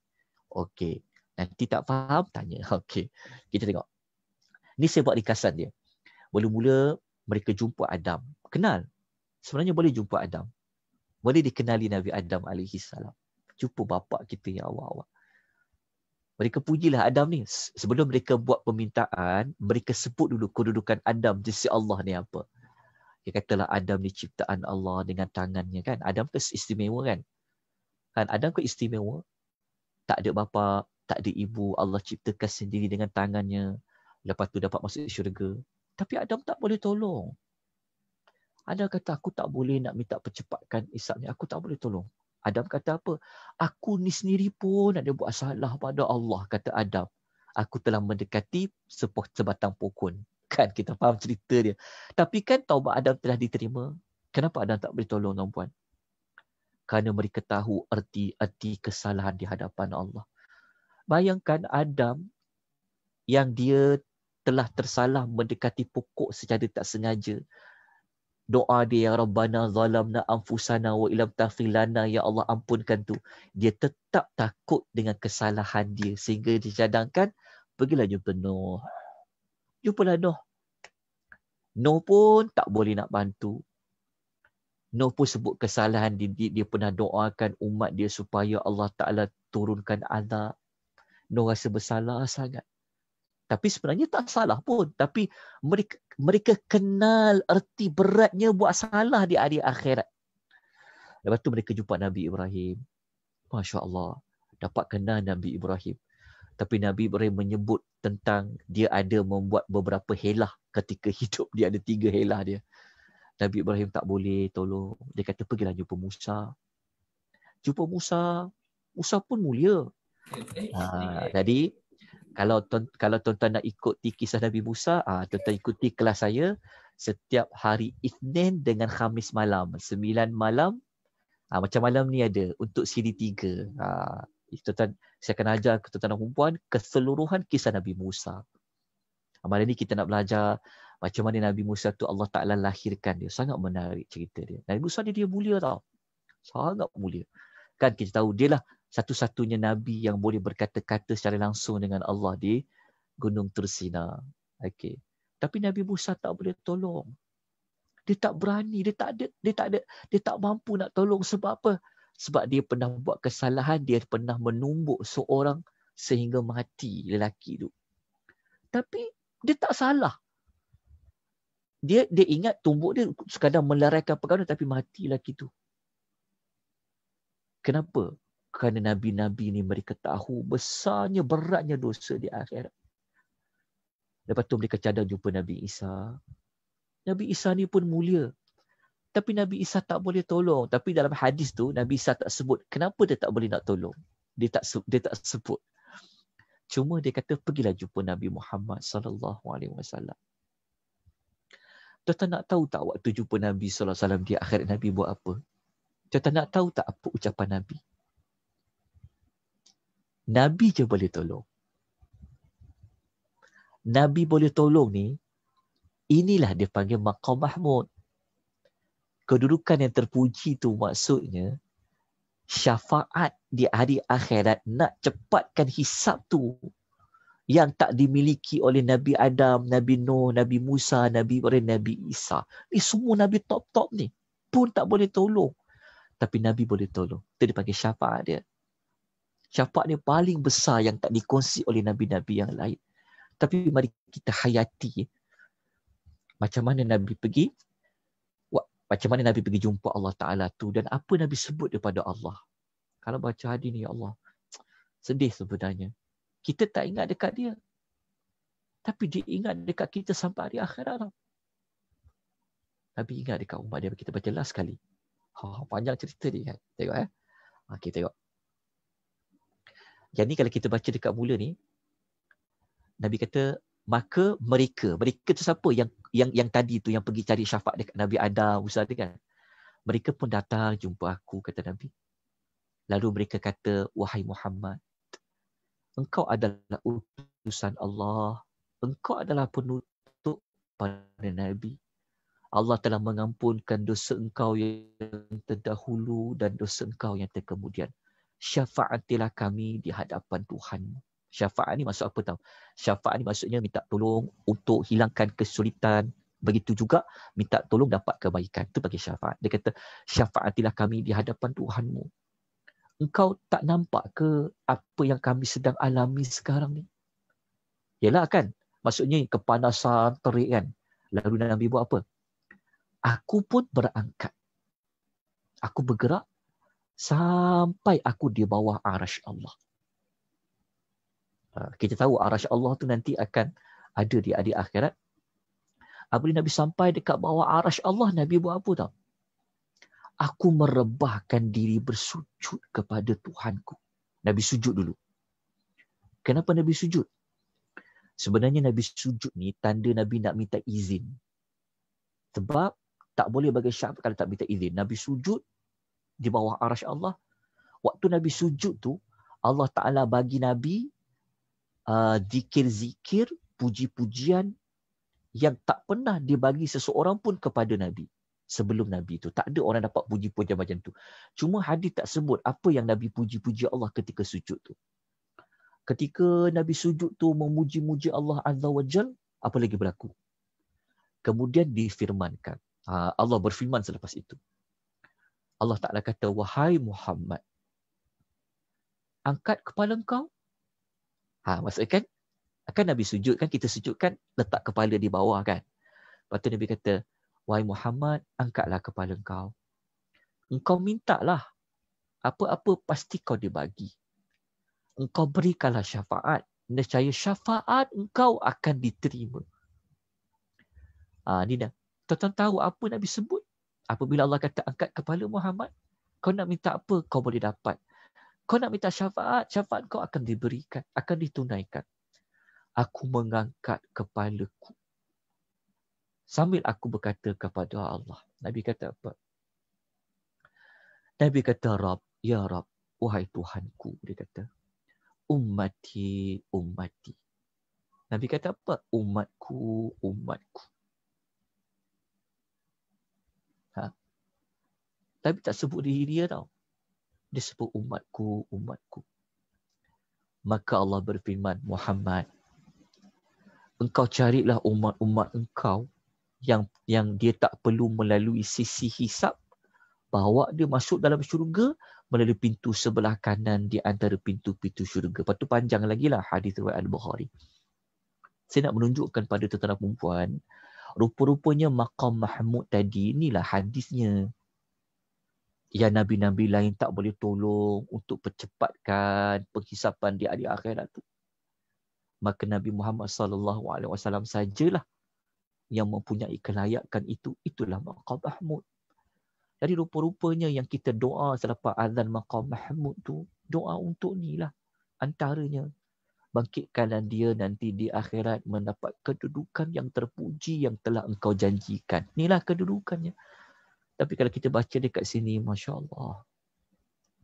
Okey. Nanti tak faham, tanya. Okey. Kita tengok. Ni saya buat ringkasan dia. Mula-mula mereka jumpa Adam. Kenal. Sebenarnya boleh jumpa Adam. Boleh dikenali Nabi Adam AS. Jumpa bapa kita yang awal-awal. Mereka pujilah Adam ni. Sebelum mereka buat permintaan, mereka sebut dulu kedudukan Adam di sisi Allah ni apa. Dia katalah Adam ni ciptaan Allah dengan tangannya kan. Adam ke istimewa kan. Kan Adam ke istimewa. Tak ada bapa, tak ada ibu. Allah ciptakan sendiri dengan tangannya. Lepas tu dapat masuk syurga. Tapi Adam tak boleh tolong. Adam kata aku tak boleh nak minta percepatkan hisab ni. Aku tak boleh tolong. Adam kata apa? Aku ni sendiri pun ada buat salah pada Allah. Kata Adam. Aku telah mendekati sebatang pokok. Kan kita faham cerita dia. Tapi kan taubat Adam telah diterima. Kenapa Adam tak boleh tolong tuan-puan? Kerana mereka tahu erti kesalahan di hadapan Allah. Bayangkan Adam yang dia telah tersalah mendekati pokok secara tak sengaja. Doa dia, ya Rabbana zalamna anfusana wa ilam taghfir lana, ya Allah ampunkan tu. Dia tetap takut dengan kesalahan dia sehingga dia cadangkan pergilah jumpa Nuh. Jumpalah Nuh. Nuh pun tak boleh nak bantu. Nuh pun sebut kesalahan dia pernah doakan umat dia supaya Allah Ta'ala turunkan azab. Nuh rasa bersalah sangat. Tapi sebenarnya tak salah pun. Tapi mereka kenal erti beratnya buat salah di hari akhirat. Lepas tu mereka jumpa Nabi Ibrahim. Masya Allah. Dapat kenal Nabi Ibrahim. Tapi Nabi Ibrahim menyebut tentang dia ada membuat beberapa helah ketika hidup. Dia ada 3 helah dia. Nabi Ibrahim tak boleh tolong. Dia kata pergilah jumpa Musa. Jumpa Musa. Musa pun mulia. Jadi kalau tuan-tuan nak ikuti kisah Nabi Musa, tuan-tuan ikuti kelas saya setiap hari Isnin dengan Khamis malam. 9 malam. Macam malam ni ada untuk siri 3. Tuan-tuan, saya akan ajar ke tuan-tuan dan perempuan keseluruhan kisah Nabi Musa. Malam ni kita nak belajar macam mana Nabi Musa tu Allah Ta'ala lahirkan dia. Sangat menarik cerita dia. Nabi Musa dia mulia tau. Sangat mulia. Kan kita tahu dia lah satu-satunya Nabi yang boleh berkata-kata secara langsung dengan Allah di Gunung Tursina. Okay. Tapi Nabi Musa tak boleh tolong. Dia tak berani, dia tak mampu nak tolong. Sebab apa? Sebab dia pernah buat kesalahan, dia pernah menumbuk seorang sehingga mati lelaki tu. Tapi dia tak salah. Dia ingat tumbuk dia sekadar meleraikan perkara tapi mati lelaki tu. Kenapa? Kerana Nabi-Nabi ni mereka tahu besarnya, beratnya dosa di akhirat. Lepas tu mereka cadang jumpa Nabi Isa. Nabi Isa ni pun mulia. Tapi Nabi Isa tak boleh tolong. Tapi dalam hadis tu, Nabi Isa tak sebut kenapa dia tak boleh nak tolong. Dia tak sebut. Cuma dia kata, pergilah jumpa Nabi Muhammad SAW. Tuan-tuan nak tahu tak waktu jumpa Nabi SAW di akhirat Nabi buat apa? Tuan-tuan nak tahu tak apa ucapan Nabi? Nabi je boleh tolong. Nabi boleh tolong ni, inilah dia panggil Maqam Mahmud. Kedudukan yang terpuji tu maksudnya, syafaat di hari akhirat nak cepatkan hisab tu yang tak dimiliki oleh Nabi Adam, Nabi Nuh, Nabi Musa, Nabi Ibrahim, Nabi Isa. Ni semua Nabi top-top ni pun tak boleh tolong. Tapi Nabi boleh tolong. Itu dipanggil syafaat dia. Syafaat ni paling besar yang tak dikongsi oleh Nabi-Nabi yang lain. Tapi mari kita hayati macam mana Nabi pergi, macam mana Nabi pergi jumpa Allah Ta'ala tu dan apa Nabi sebut daripada Allah. Kalau baca hadis ni, ya Allah, sedih sebenarnya. Kita tak ingat dekat dia. Tapi dia ingat dekat kita sampai hari akhirat. Nabi ingat dekat umat dia. Kita baca last sekali. Panjang cerita dia kan. Tengok Okay, tengok. Jadi kalau kita baca dekat mula ni, Nabi kata, maka mereka tu siapa? Yang tadi tu yang pergi cari syafaat dekat Nabi Adam, Musa tu kan. Mereka pun datang jumpa aku, kata Nabi. Lalu mereka kata, wahai Muhammad, engkau adalah utusan Allah. Engkau adalah penutup pada Nabi. Allah telah mengampunkan dosa engkau yang terdahulu dan dosa engkau yang terkemudian. Syafaatilah kami di hadapan Tuhanmu. Syafaat ni maksud apa tahu? Syafaat ni maksudnya minta tolong untuk hilangkan kesulitan. Begitu juga minta tolong dapat kebaikan. Itu bagi syafaat. Dia kata, syafaatilah kami di hadapan Tuhanmu. Engkau tak nampak ke apa yang kami sedang alami sekarang ni? Yalah kan? Maksudnya kepanasan, terik kan? Lalu Nabi buat apa? Aku pun berangkat. Aku bergerak sampai aku di bawah arasy Allah. Kita tahu arasy Allah tu nanti akan ada di hari akhirat. Apabila Nabi sampai dekat bawah arasy Allah, Nabi buat apa tau? Aku merebahkan diri bersujud kepada Tuhanku. Nabi sujud dulu. Kenapa Nabi sujud? Sebenarnya Nabi sujud ni tanda Nabi nak minta izin. Sebab tak boleh bagi syafaat kalau tak minta izin. Nabi sujud di bawah arasy Allah. Waktu Nabi sujud tu, Allah Ta'ala bagi Nabi zikir-zikir, puji-pujian yang tak pernah dibagi seseorang pun kepada Nabi. Sebelum Nabi tu. Tak ada orang dapat puji-pujian macam tu. Cuma hadis tak sebut apa yang Nabi puji-puji Allah ketika sujud tu. Ketika Nabi sujud tu memuji-muji Allah Azza wa Jal, apa lagi berlaku? Kemudian difirmankan. Allah berfirman selepas itu. Allah Ta'ala kata, wahai Muhammad, angkat kepala engkau. Maksudnya kan Nabi sujud kan, kita sujud kan letak kepala di bawah kan. Lepas tu Nabi kata, wahai Muhammad, angkatlah kepala engkau. Engkau mintalah, apa-apa pasti kau dibagi. Engkau berikanlah syafaat. Nescaya syafaat engkau akan diterima. Ni dah. Tuan-tuan tahu apa Nabi sebut? Apabila Allah kata angkat kepala Muhammad, kau nak minta apa, kau boleh dapat. Kau nak minta syafaat, syafaat kau akan diberikan, akan ditunaikan. Aku mengangkat kepalaku sambil aku berkata kepada Allah. Nabi kata apa? Nabi kata, Rab, ya Rab, wahai Tuhanku. Dia kata, ummati, ummati. Nabi kata apa? Umatku, umatku. Tapi tak sebut diri dia tau. Dia sebut umatku, umatku. Maka Allah berfirman, Muhammad, engkau carilah umat-umat engkau yang dia tak perlu melalui sisi hisab, bawa dia masuk dalam syurga melalui pintu sebelah kanan di antara pintu-pintu syurga. Lepas tu panjang lagi lah hadis riwayat Al-Bukhari. Saya nak menunjukkan pada tuan-tuan dan puan, rupa-rupanya maqam Mahmud tadi, inilah hadisnya. Yang Nabi-Nabi lain tak boleh tolong untuk percepatkan penghisapan di hari akhirat tu. Maka Nabi Muhammad SAW sajalah yang mempunyai kelayakan itu. Itulah maqam Mahmud. Jadi rupa-rupanya yang kita doa selepas azan maqam Mahmud tu, doa untuk ni lah antaranya. Bangkitkanlah dia nanti di akhirat mendapat kedudukan yang terpuji yang telah engkau janjikan. Inilah kedudukannya. Tapi kalau kita baca dekat sini, Masya Allah,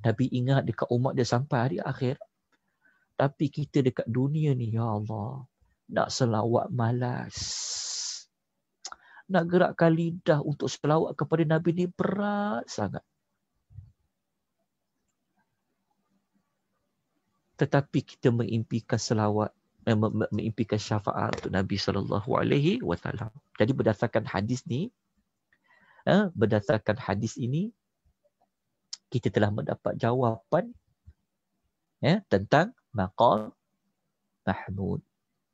Nabi ingat dekat umat dia sampai hari akhir. Tapi kita dekat dunia ni, ya Allah, nak selawat malas. Nak gerakkan lidah untuk selawat kepada Nabi ni berat sangat. Tetapi kita mengimpikan selawat, mengimpikan syafaat untuk Nabi SAW. Jadi berdasarkan hadis ni, berdasarkan hadis ini, kita telah mendapat jawapan tentang maqam Mahmud.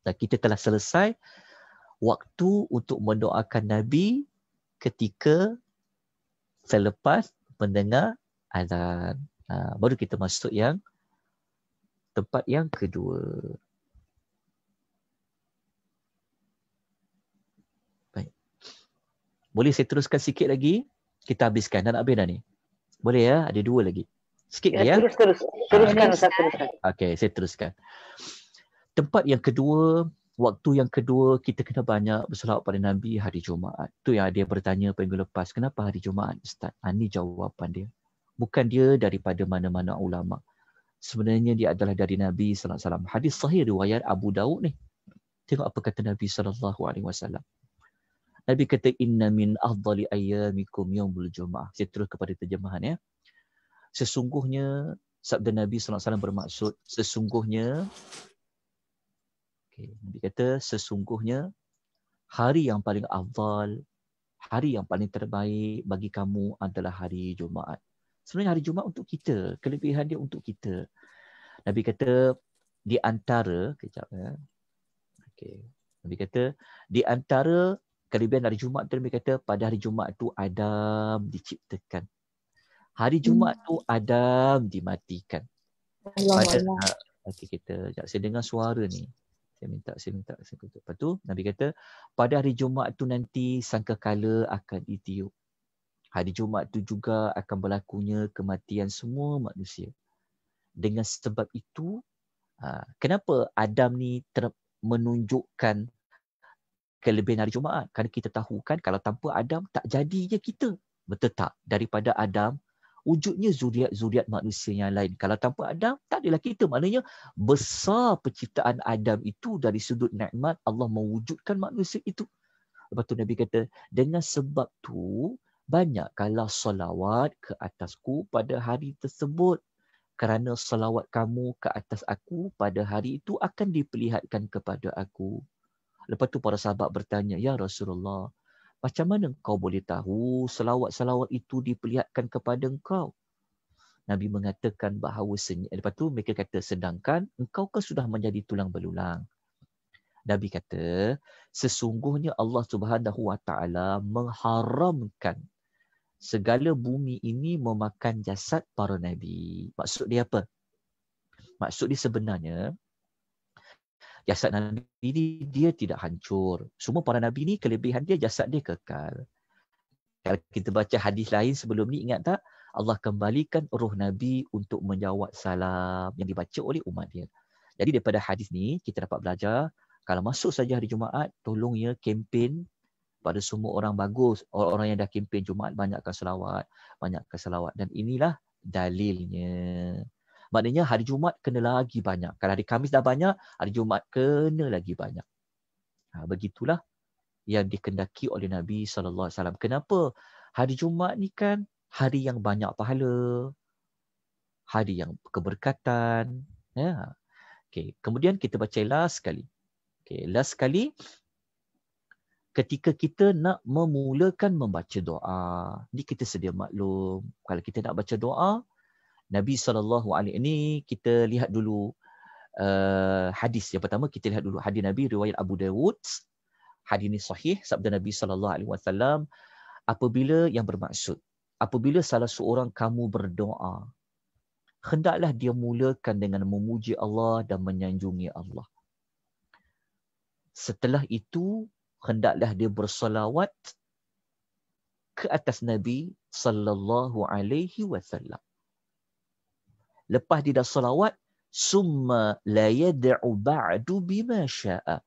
Dan kita telah selesai waktu untuk mendoakan Nabi ketika selepas mendengar azan. Baru kita masuk yang tempat yang kedua. Baik. Boleh saya teruskan sikit lagi? Kita habiskan. Dah nak habis dah ni? Boleh ya? Ada dua lagi. Sikit lagi ya? Teruskan Ustaz, teruskan. Okey, saya teruskan. Tempat yang kedua, waktu yang kedua, kita kena banyak berselawat pada Nabi hari Jumaat. Tu yang dia bertanya minggu lepas, kenapa hari Jumaat Ustaz? Ini jawapan dia. Bukan dia daripada mana-mana ulama. Sebenarnya dia adalah dari Nabi SAW. Hadis sahih riwayat Abu Daud ni. Tengok apa kata Nabi SAW. Nabi kata, inna min afdali ayyamikum yaumul Jumaah. Saya terus kepada terjemahan ya. Sesungguhnya, sabda Nabi SAW bermaksud, sesungguhnya, Nabi kata, sesungguhnya hari yang paling afdal, hari yang paling terbaik bagi kamu adalah hari Jumaat. Sebenarnya hari Jumaat untuk kita, kelebihan dia untuk kita. Nabi kata, di antara, Nabi kata, di antara kelebihan hari Jumaat tu, Nabi kata, pada hari Jumaat tu Adam diciptakan. Hari Jumaat tu Adam dimatikan. Saya dengar suara ni. Saya minta. Lepas tu Nabi kata, pada hari Jumaat tu nanti sangkakala akan ditiup. Hari Jumaat tu juga akan berlakunya kematian semua manusia. Dengan sebab itu, kenapa Adam ni menunjukkan kelebihan hari Jumaat? Kerana kita tahu kan, kalau tanpa Adam tak jadinya kita. Betul tak? Daripada Adam, wujudnya zuriat manusia yang lain. Kalau tanpa Adam, tak adalah kita. Maknanya besar penciptaan Adam itu dari sudut nikmat Allah mewujudkan manusia itu. Lepas tu Nabi kata, dengan sebab tu banyakkanlah salawat ke atasku pada hari tersebut. Kerana salawat kamu ke atas aku pada hari itu akan diperlihatkan kepada aku. Lepas tu para sahabat bertanya, ya Rasulullah, Macam mana kau boleh tahu selawat-selawat itu diperlihatkan kepada engkau? Nabi mengatakan bahawasanya, lepas tu mereka kata, sedangkan engkau kan sudah menjadi tulang belulang. Nabi kata, sesungguhnya Allah Subhanahu Wa Taala mengharamkan segala bumi ini memakan jasad para nabi. Maksud dia apa? Maksud dia sebenarnya, jasad nabi ini dia tidak hancur. Semua para nabi ni kelebihan dia, jasad dia kekal. Kalau kita baca hadis lain sebelum ni, ingat tak? Allah kembalikan roh Nabi untuk menjawab salam yang dibaca oleh umat dia. Jadi daripada hadis ni, kita dapat belajar, kalau masuk saja hari Jumaat, tolong ya kempen pada semua orang bagus. Orang-orang yang dah kempen Jumaat, banyakkan selawat. Banyakkan selawat. Dan inilah dalilnya. Maknanya hari Jumaat kena lagi banyak. Kalau hari Khamis dah banyak, hari Jumaat kena lagi banyak. Begitulah yang dikendaki oleh Nabi SAW. Kenapa? Hari Jumaat ni kan hari yang banyak pahala, hari yang keberkatan. Ya. Okay. Kemudian kita baca last sekali. Okay. Last sekali, ketika kita nak memulakan membaca doa, ni kita sedia maklum. Kalau kita nak baca doa, Nabi SAW ni kita lihat dulu hadis. Yang pertama kita lihat dulu hadis Nabi riwayat Abu Dawud. Hadis ini sahih, sabda Nabi SAW, apabila yang bermaksud, apabila salah seorang kamu berdoa, hendaklah dia mulakan dengan memuji Allah dan menyanjungi Allah. Setelah itu, hendaklah dia bersalawat ke atas Nabi SAW. Lepas dia dah salawat, summa la yad'u ba'du bima sya'a.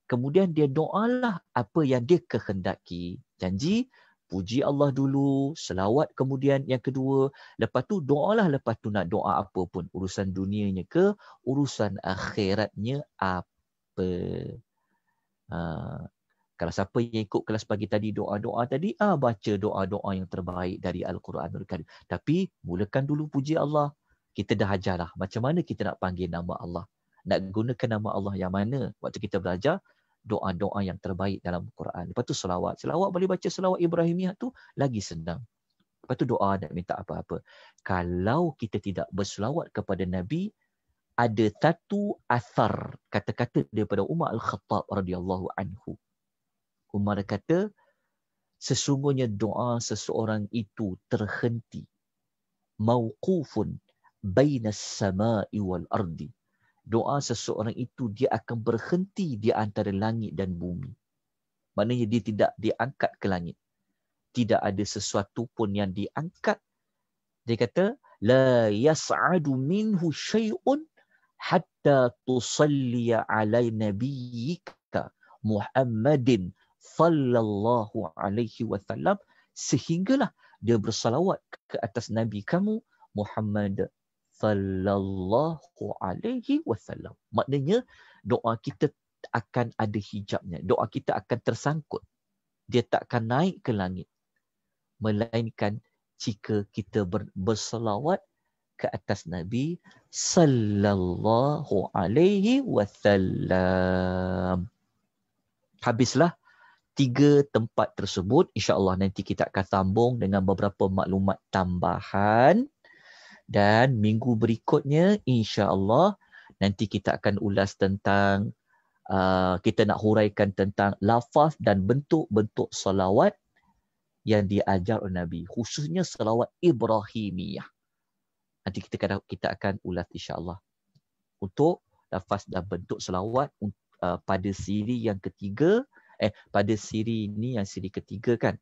Kemudian dia doalah apa yang dia kehendaki. Janji, puji Allah dulu, selawat kemudian yang kedua. Lepas tu doalah, lepas tu nak doa apa pun. Urusan dunianya ke, urusan akhiratnya apa. Kalau siapa yang ikut kelas pagi tadi, doa-doa tadi, baca doa-doa yang terbaik dari Al-Quranul Karim. Tapi mulakan dulu puji Allah. Kita dah ajarlah macam mana kita nak panggil nama Allah. Nak gunakan nama Allah yang mana. Waktu kita belajar, doa-doa yang terbaik dalam Quran. Lepas tu selawat. Selawat boleh baca selawat Ibrahimiyah tu lagi senang. Lepas tu doa nak minta apa-apa. Kalau kita tidak berselawat kepada Nabi, ada satu asar, kata-kata daripada Umar Al-Khattab radhiyallahu anhu. Umar kata, sesungguhnya doa seseorang itu terhenti. Mauqufun bainas sama'i wal ardi. Doa seseorang itu dia akan berhenti di antara langit dan bumi. Maknanya dia tidak diangkat ke langit. Tidak ada sesuatu pun yang diangkat. Dia kata, la yas'adu minhu syai'un hatta tusalliya alai nabiyyika Muhammadin sallallahu alaihi wasallam, sehinggalah dia bersalawat ke atas Nabi kamu Muhammad sallallahu alaihi wasallam. Maknanya doa kita akan ada hijabnya. Doa kita akan tersangkut. Dia takkan naik ke langit. Melainkan jika kita bersalawat ke atas Nabi sallallahu alaihi wasallam. Habislah 3 tempat tersebut. InsyaAllah nanti kita akan sambung dengan beberapa maklumat tambahan. Dan minggu berikutnya, insya-Allah, nanti kita akan ulas tentang, kita nak huraikan tentang lafaz dan bentuk-bentuk salawat yang diajar oleh Nabi. Khususnya salawat Ibrahimiyah. Nanti kita akan ulas insya-Allah. Untuk lafaz dan bentuk salawat pada siri yang ketiga, pada siri ini yang siri ketiga kan.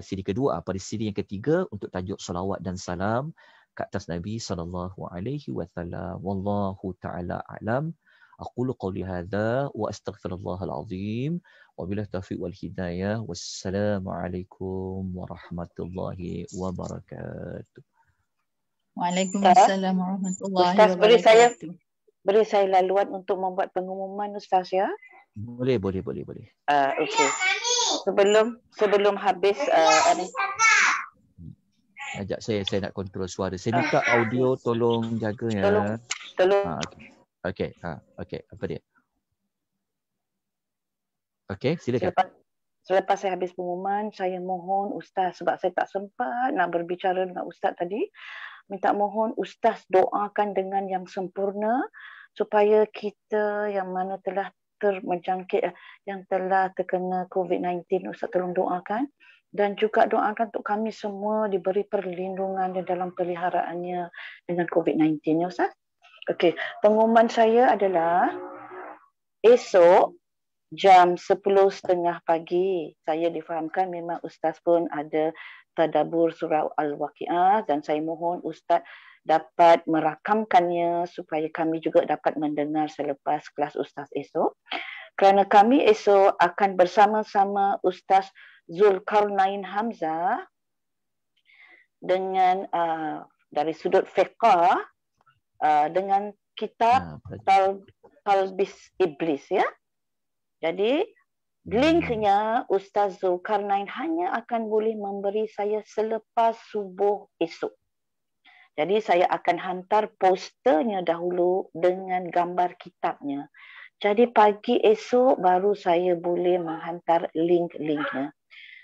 Siri kedua, pada siri yang ketiga untuk tajuk salawat dan salam ke atas Nabi sallallahu alaihi wasallam. Wallahu taala alam. Aqulu qawli hadza wa astaghfirullahal azim wa billahi taufiq wal hidayah. Wassalamualaikum warahmatullahi wabarakatuh. Waalaikumsalam warahmatullahi Ustaz, wabarakatuh. beri saya laluan untuk membuat pengumuman Ustaz ya. Boleh. Okey. Sebelum habis Ajak saya nak kontrol suara. Saya minta audio tolong jaga ya. Tolong. Okey. Apa dia? Okey, silakan. Selepas saya habis pengumuman, saya mohon Ustaz, sebab saya tak sempat nak berbicara dengan Ustaz tadi, minta mohon Ustaz doakan dengan yang sempurna supaya kita yang mana telah terjangkit, yang telah terkena COVID-19, Ustaz tolong doakan. Dan juga doakan untuk kami semua diberi perlindungan di dalam peliharaannya dengan COVID-19, ya Ustaz. Okey, pengumuman saya adalah esok jam 10.30 pagi. Saya difahamkan memang Ustaz pun ada tadabbur surah Al-Waqiah dan saya mohon Ustaz dapat merakamkannya supaya kami juga dapat mendengar selepas kelas Ustaz esok. Kerana kami esok akan bersama-sama Ustaz Zulkarnain Hamzah dengan dari sudut fiqh dengan kitab Talbis Iblis, ya. Jadi linknya Ustaz Zulkarnain hanya akan boleh memberi saya selepas subuh esok. Jadi saya akan hantar posternya dahulu dengan gambar kitabnya. Jadi pagi esok baru saya boleh menghantar link-linknya.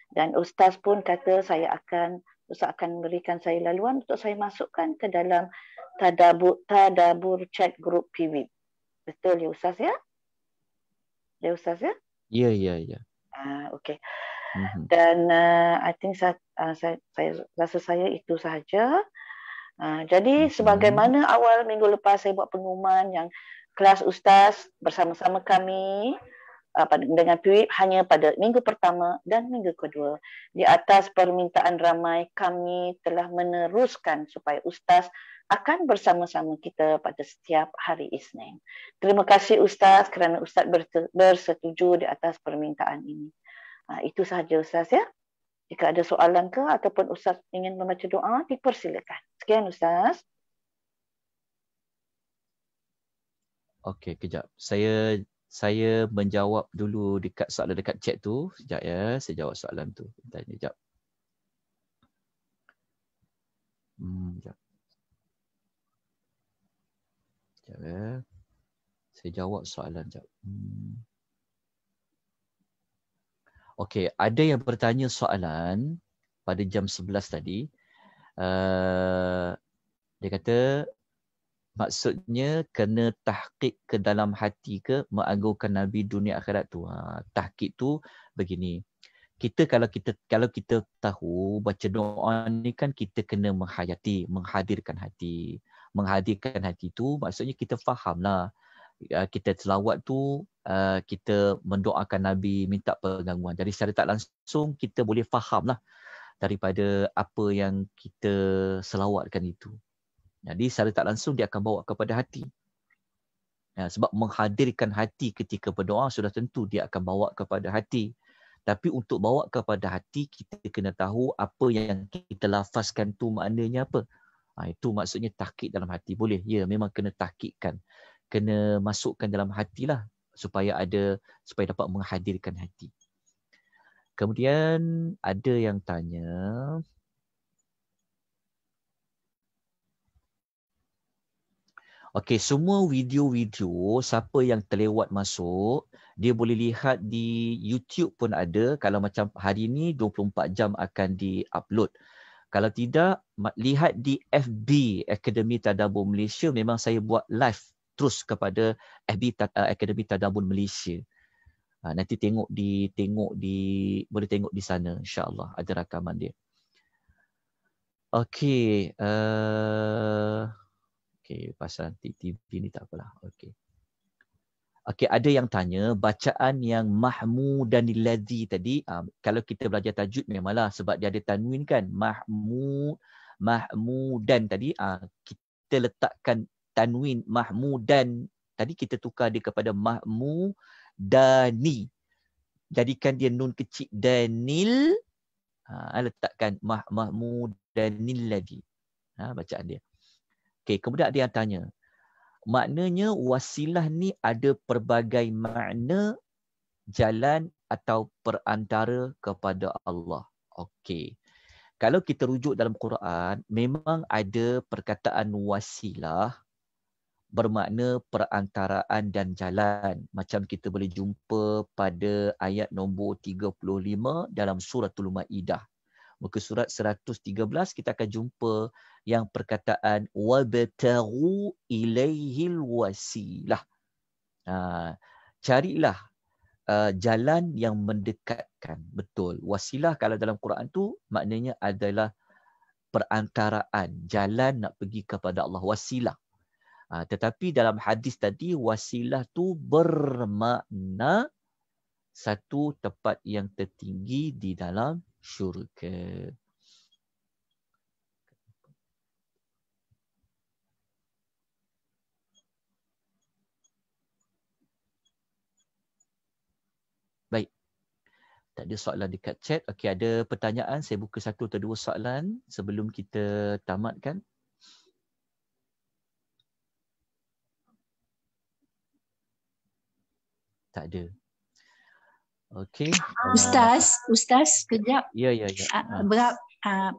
Dan Ustaz pun kata Ustaz akan berikan saya laluan untuk saya masukkan ke dalam tadabur chat group PWIB. Betul ya Ustaz, ya? Ya Ustaz, ya? Ya. Okey. Dan I think saya rasa saya itu sahaja. Jadi sebagaimana awal minggu lepas saya buat pengumuman yang kelas Ustaz bersama-sama kami dengan PWIB hanya pada minggu pertama dan minggu kedua. Di atas permintaan ramai, kami telah meneruskan supaya Ustaz akan bersama-sama kita pada setiap hari Isnin. Terima kasih Ustaz kerana Ustaz bersetuju di atas permintaan ini. Itu sahaja Ustaz, ya. Jika ada soalan ke ataupun Ustaz ingin membaca doa, dipersilakan. Sekian Ustaz. Okey, kejap. Saya menjawab dulu dekat soalan dekat chat tu. Sekejap ya, saya jawab soalan tu. Tanya sekejap. Sekejap. Sekejap ya. Saya jawab soalan sekejap. Okey, ada yang bertanya soalan pada jam 11 tadi. Dia kata, maksudnya kena tahqiq ke dalam hati ke mengagungkan Nabi dunia akhirat tu. Tahqiq tu begini. Kalau kita tahu baca doa ni kan kita kena menghayati, menghadirkan hati. Menghadirkan hati tu maksudnya kita fahamlah. Kita selawat tu kita mendoakan Nabi, minta penggangguan. Jadi secara tak langsung kita boleh fahamlah daripada apa yang kita selawatkan itu. Jadi secara tak langsung dia akan bawa kepada hati. Sebab menghadirkan hati ketika berdoa sudah tentu dia akan bawa kepada hati. Tapi untuk bawa kepada hati kita kena tahu apa yang kita lafazkan tu maknanya apa. Itu maksudnya tahqiq dalam hati. Boleh? Ya, memang kena tahqiqkan. Kena masukkan dalam hatilah supaya dapat menghadirkan hati. Kemudian ada yang tanya, okey, semua video-video siapa yang terlewat masuk, dia boleh lihat di YouTube pun ada. Kalau macam hari ni 24 jam akan di-upload. Kalau tidak, lihat di FB Akademi Tadabbur Malaysia. Memang saya buat live terus kepada FB Akademi Tadabbur Malaysia. Nanti boleh tengok di sana, insya-Allah ada rakaman dia. Okey, pasal TV ni tak apalah. Okey, ada yang tanya bacaan yang mahmudanil ladzi tadi. Kalau kita belajar tajwid memanglah sebab dia ada tanwin kan. Mahmudan tadi kita letakkan tanwin mahmudan. Tadi kita tukar dia kepada mahmudani. Jadikan dia nun kecil danil. Letakkan mahmudanil ladzi. Bacaan dia. Okey, kemudian ada yang tanya. Maknanya wasilah ni ada pelbagai makna, jalan atau perantara kepada Allah. Okey. Kalau kita rujuk dalam Quran, memang ada perkataan wasilah bermakna perantaraan dan jalan. Macam kita boleh jumpa pada ayat nombor 35 dalam suratul Maidah. Muka surat 113 kita akan jumpa yang perkataan wabtaghu ilaihil wasilah. Carilah jalan yang mendekatkan. Betul. Wasilah kalau dalam Quran tu maknanya adalah perantaraan, jalan nak pergi kepada Allah, wasilah. Tetapi dalam hadis tadi wasilah tu bermakna satu tempat yang tertinggi di dalam syurga. Baik. Tak ada soalan dekat chat. Okey, ada pertanyaan. Saya buka satu atau dua soalan sebelum kita tamatkan. Tak ada. Okey. Ustaz, kejap. Ya.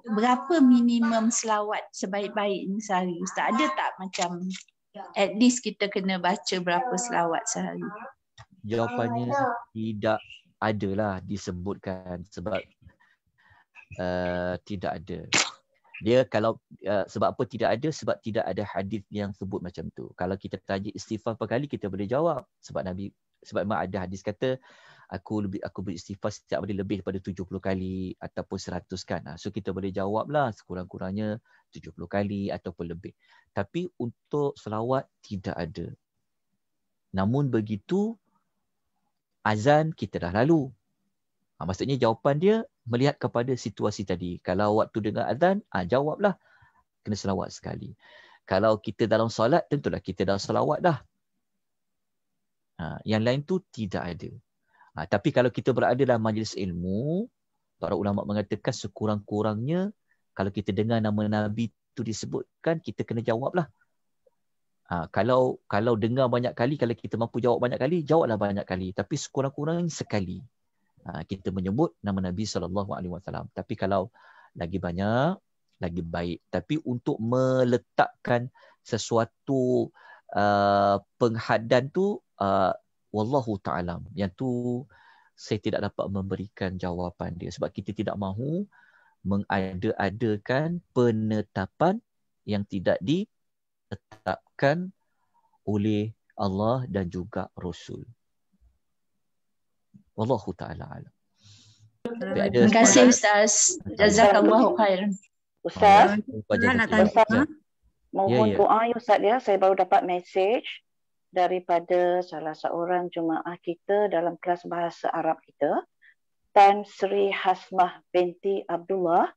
Berapa minimum selawat sebaik-baik sehari? Ustaz, ada tak macam at least kita kena baca berapa selawat sehari? Jawapannya tidak adalah disebutkan sebab tidak ada. Dia kalau sebab apa tidak ada? Sebab tidak ada hadis yang sebut macam tu. Kalau kita tanya istighfar berapa kali kita boleh jawab sebab memang ada hadis kata aku beristighfar setiap hari lebih daripada 70 kali ataupun 100 kan. So kita boleh jawablah sekurang-kurangnya 70 kali ataupun lebih. Tapi untuk selawat tidak ada. Namun begitu azan kita dah lalu. Maksudnya jawapan dia melihat kepada situasi tadi. Kalau waktu dengar azan, jawablah. Kena selawat sekali. Kalau kita dalam solat, tentulah kita dah selawat dah. Yang lain tu tidak ada. Tapi kalau kita berada dalam majlis ilmu, para ulama mengatakan sekurang-kurangnya kalau kita dengar nama Nabi tu disebutkan, kita kena jawablah. Kalau dengar banyak kali, kalau kita mampu jawab banyak kali, jawablah banyak kali. Tapi sekurang-kurangnya sekali. Kita menyebut nama Nabi SAW. Tapi kalau lagi banyak, lagi baik. Tapi untuk meletakkan sesuatu penghadan tu, wallahu ta'alam. Yang tu saya tidak dapat memberikan jawapan dia. Sebab kita tidak mahu mengada-adakan penetapan yang tidak ditetapkan oleh Allah dan juga Rasul. Wallahu ta'ala alam. Terima kasih Ustaz. Jazakallahu khairan. Ustaz, Ustaz, mohon doa ya Ustaz ya. Saya baru dapat message daripada salah seorang jemaah kita dalam kelas bahasa Arab kita, Tan Sri Hasmah binti Abdullah.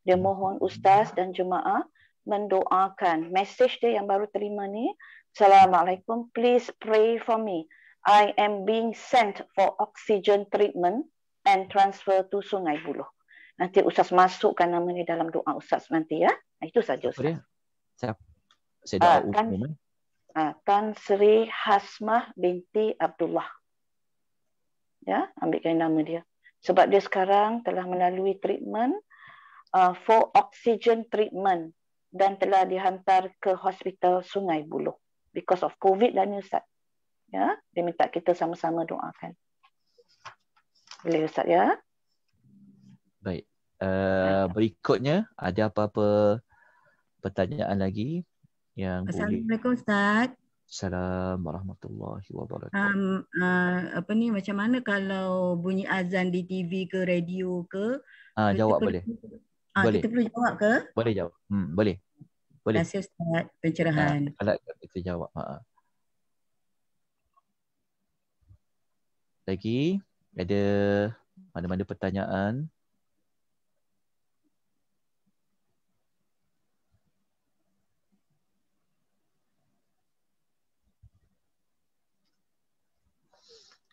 Dia mohon Ustaz dan jemaah mendoakan. Message dia yang baru terima ni, Assalamualaikum, please pray for me. I am being sent for oxygen treatment and transfer to Sungai Buloh. Nanti Ustaz masukkan nama ni dalam doa Ustaz nanti ya. Itu saja Ustaz. Saya doa umum. Tan Sri Hasmah binti Abdullah. Ya, ambilkan nama dia. Sebab dia sekarang telah melalui treatment for oxygen treatment dan telah dihantar ke hospital Sungai Buloh because of COVID dan Ustaz. Ya, dia minta kita sama-sama doakan. Boleh Ustaz ya? Baik. Berikutnya ada apa-apa pertanyaan lagi yang Assalamualaikum Ustaz. Assalamualaikum warahmatullahi wabarakatuh. Macam mana kalau bunyi azan di TV ke radio ke? Jawab boleh. Boleh. Kita perlu jawab ke? Boleh jawab. Boleh. Terima kasih Ustaz pencerahan. Kita jawab. Lagi ada mana-mana pertanyaan?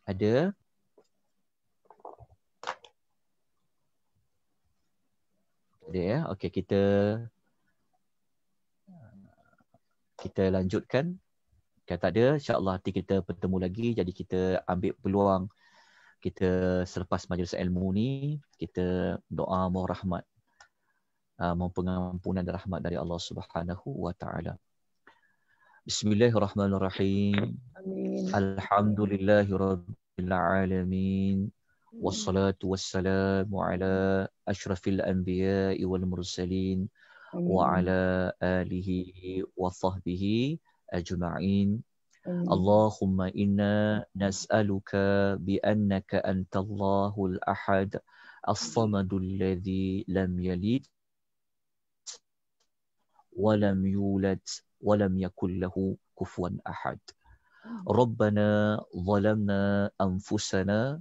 Ada? Ada ya? Okey, kita lanjutkan. Kalau tak ada, insya-Allah nanti kita bertemu lagi. Jadi kita ambil peluang kita selepas majlis ilmu ni, kita doa mohon rahmat, mohon pengampunan dan rahmat dari Allah Subhanahu wa taala. Bismillahirrahmanirrahim. Amin. Alhamdulillahirabbil alamin. Wassalatu wassalamu ala asyrafil anbiya'i wal mursalin wa ala alihi wa sahbihi ajma'in. Allahumma inna nas'aluka bi annaka antallahul ahad as-samadul ladzi lam yalid wa lam yulad wa lam yakul lahu kufuwan ahad. Rabbana zalamna anfusana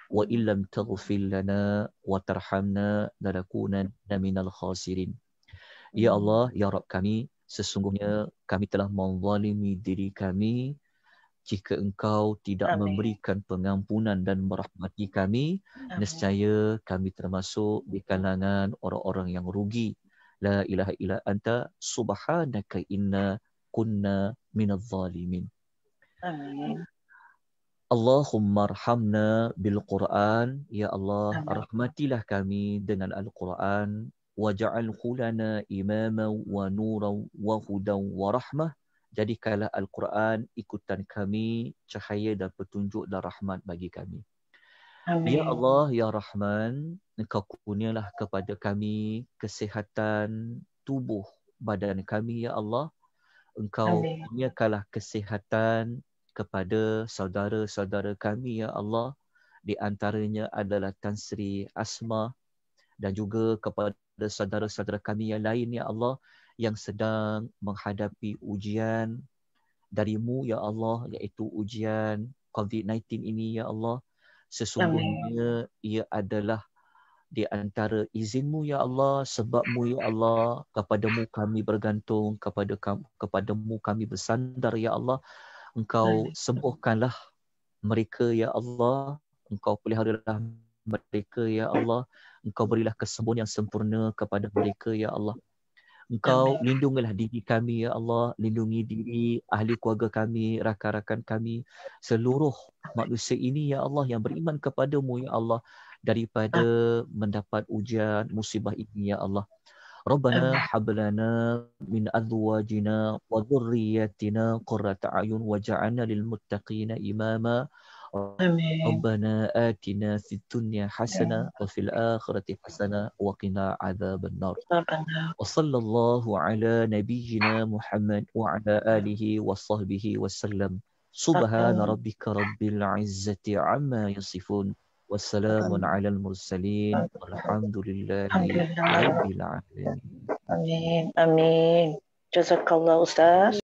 wa illam taghfir lana wa tarhamna lanakunanna minal khasirin. Ya Allah, ya Rabb kami, sesungguhnya kami telah menzalimi diri kami. Jika Engkau tidak memberikan pengampunan dan merahmati kami, nescaya kami termasuk di kalangan orang-orang yang rugi. La ilaha illa anta subhanaka inna kunna minadh zalimin. Amin. Allahumma arhamna bil Quran. Ya Allah, rahmatilah kami dengan Al-Quran. Waj'alhu lana imama wa nuran wa hudan wa rahmah. Jadikanlah Al-Quran ikutan kami, cahaya dan petunjuk dan rahmat bagi kami. Amin. Ya Allah, ya Rahman, Engkau kurnialah kepada kami kesihatan tubuh badan kami, ya Allah. Engkau kurniakanlah kesihatan kepada saudara-saudara kami, ya Allah. Di antaranya adalah Tan Sri Asma dan juga kepada saudara-saudara kami yang lain, ya Allah, yang sedang menghadapi ujian darimu, ya Allah, iaitu ujian COVID-19 ini, ya Allah. Sesungguhnya ia adalah di antara izinmu, ya Allah, sebabmu, ya Allah, kepadamu kami bergantung, kepadamu kami bersandar, ya Allah. Engkau sembuhkanlah mereka, ya Allah. Engkau peliharalah mereka, ya Allah. Engkau berilah kesembuhan yang sempurna kepada mereka, ya Allah. Engkau lindungilah diri kami, ya Allah. Lindungi diri ahli keluarga kami, rakan-rakan kami, seluruh manusia ini, ya Allah, yang beriman kepadamu, ya Allah, daripada mendapat ujian musibah ini, ya Allah. Rabbana hablana min azwajina wa dhurriyyatina qurrata a'yun waj'alna lil muttaqina imama. Rabbana atina fid dunya hasanah wa fil akhirati hasanah wa qina adzabannar. Wa sallallahu ala nabiyyina Muhammad wa ala alihi wa sahbihi wasallam. Subhana rabbika rabbil izzati amma yasifun. Wassalamun ala al-mursalin. Alhamdulillahi rabbil alamin. Amin. Amin. Jazakallah Ustaz.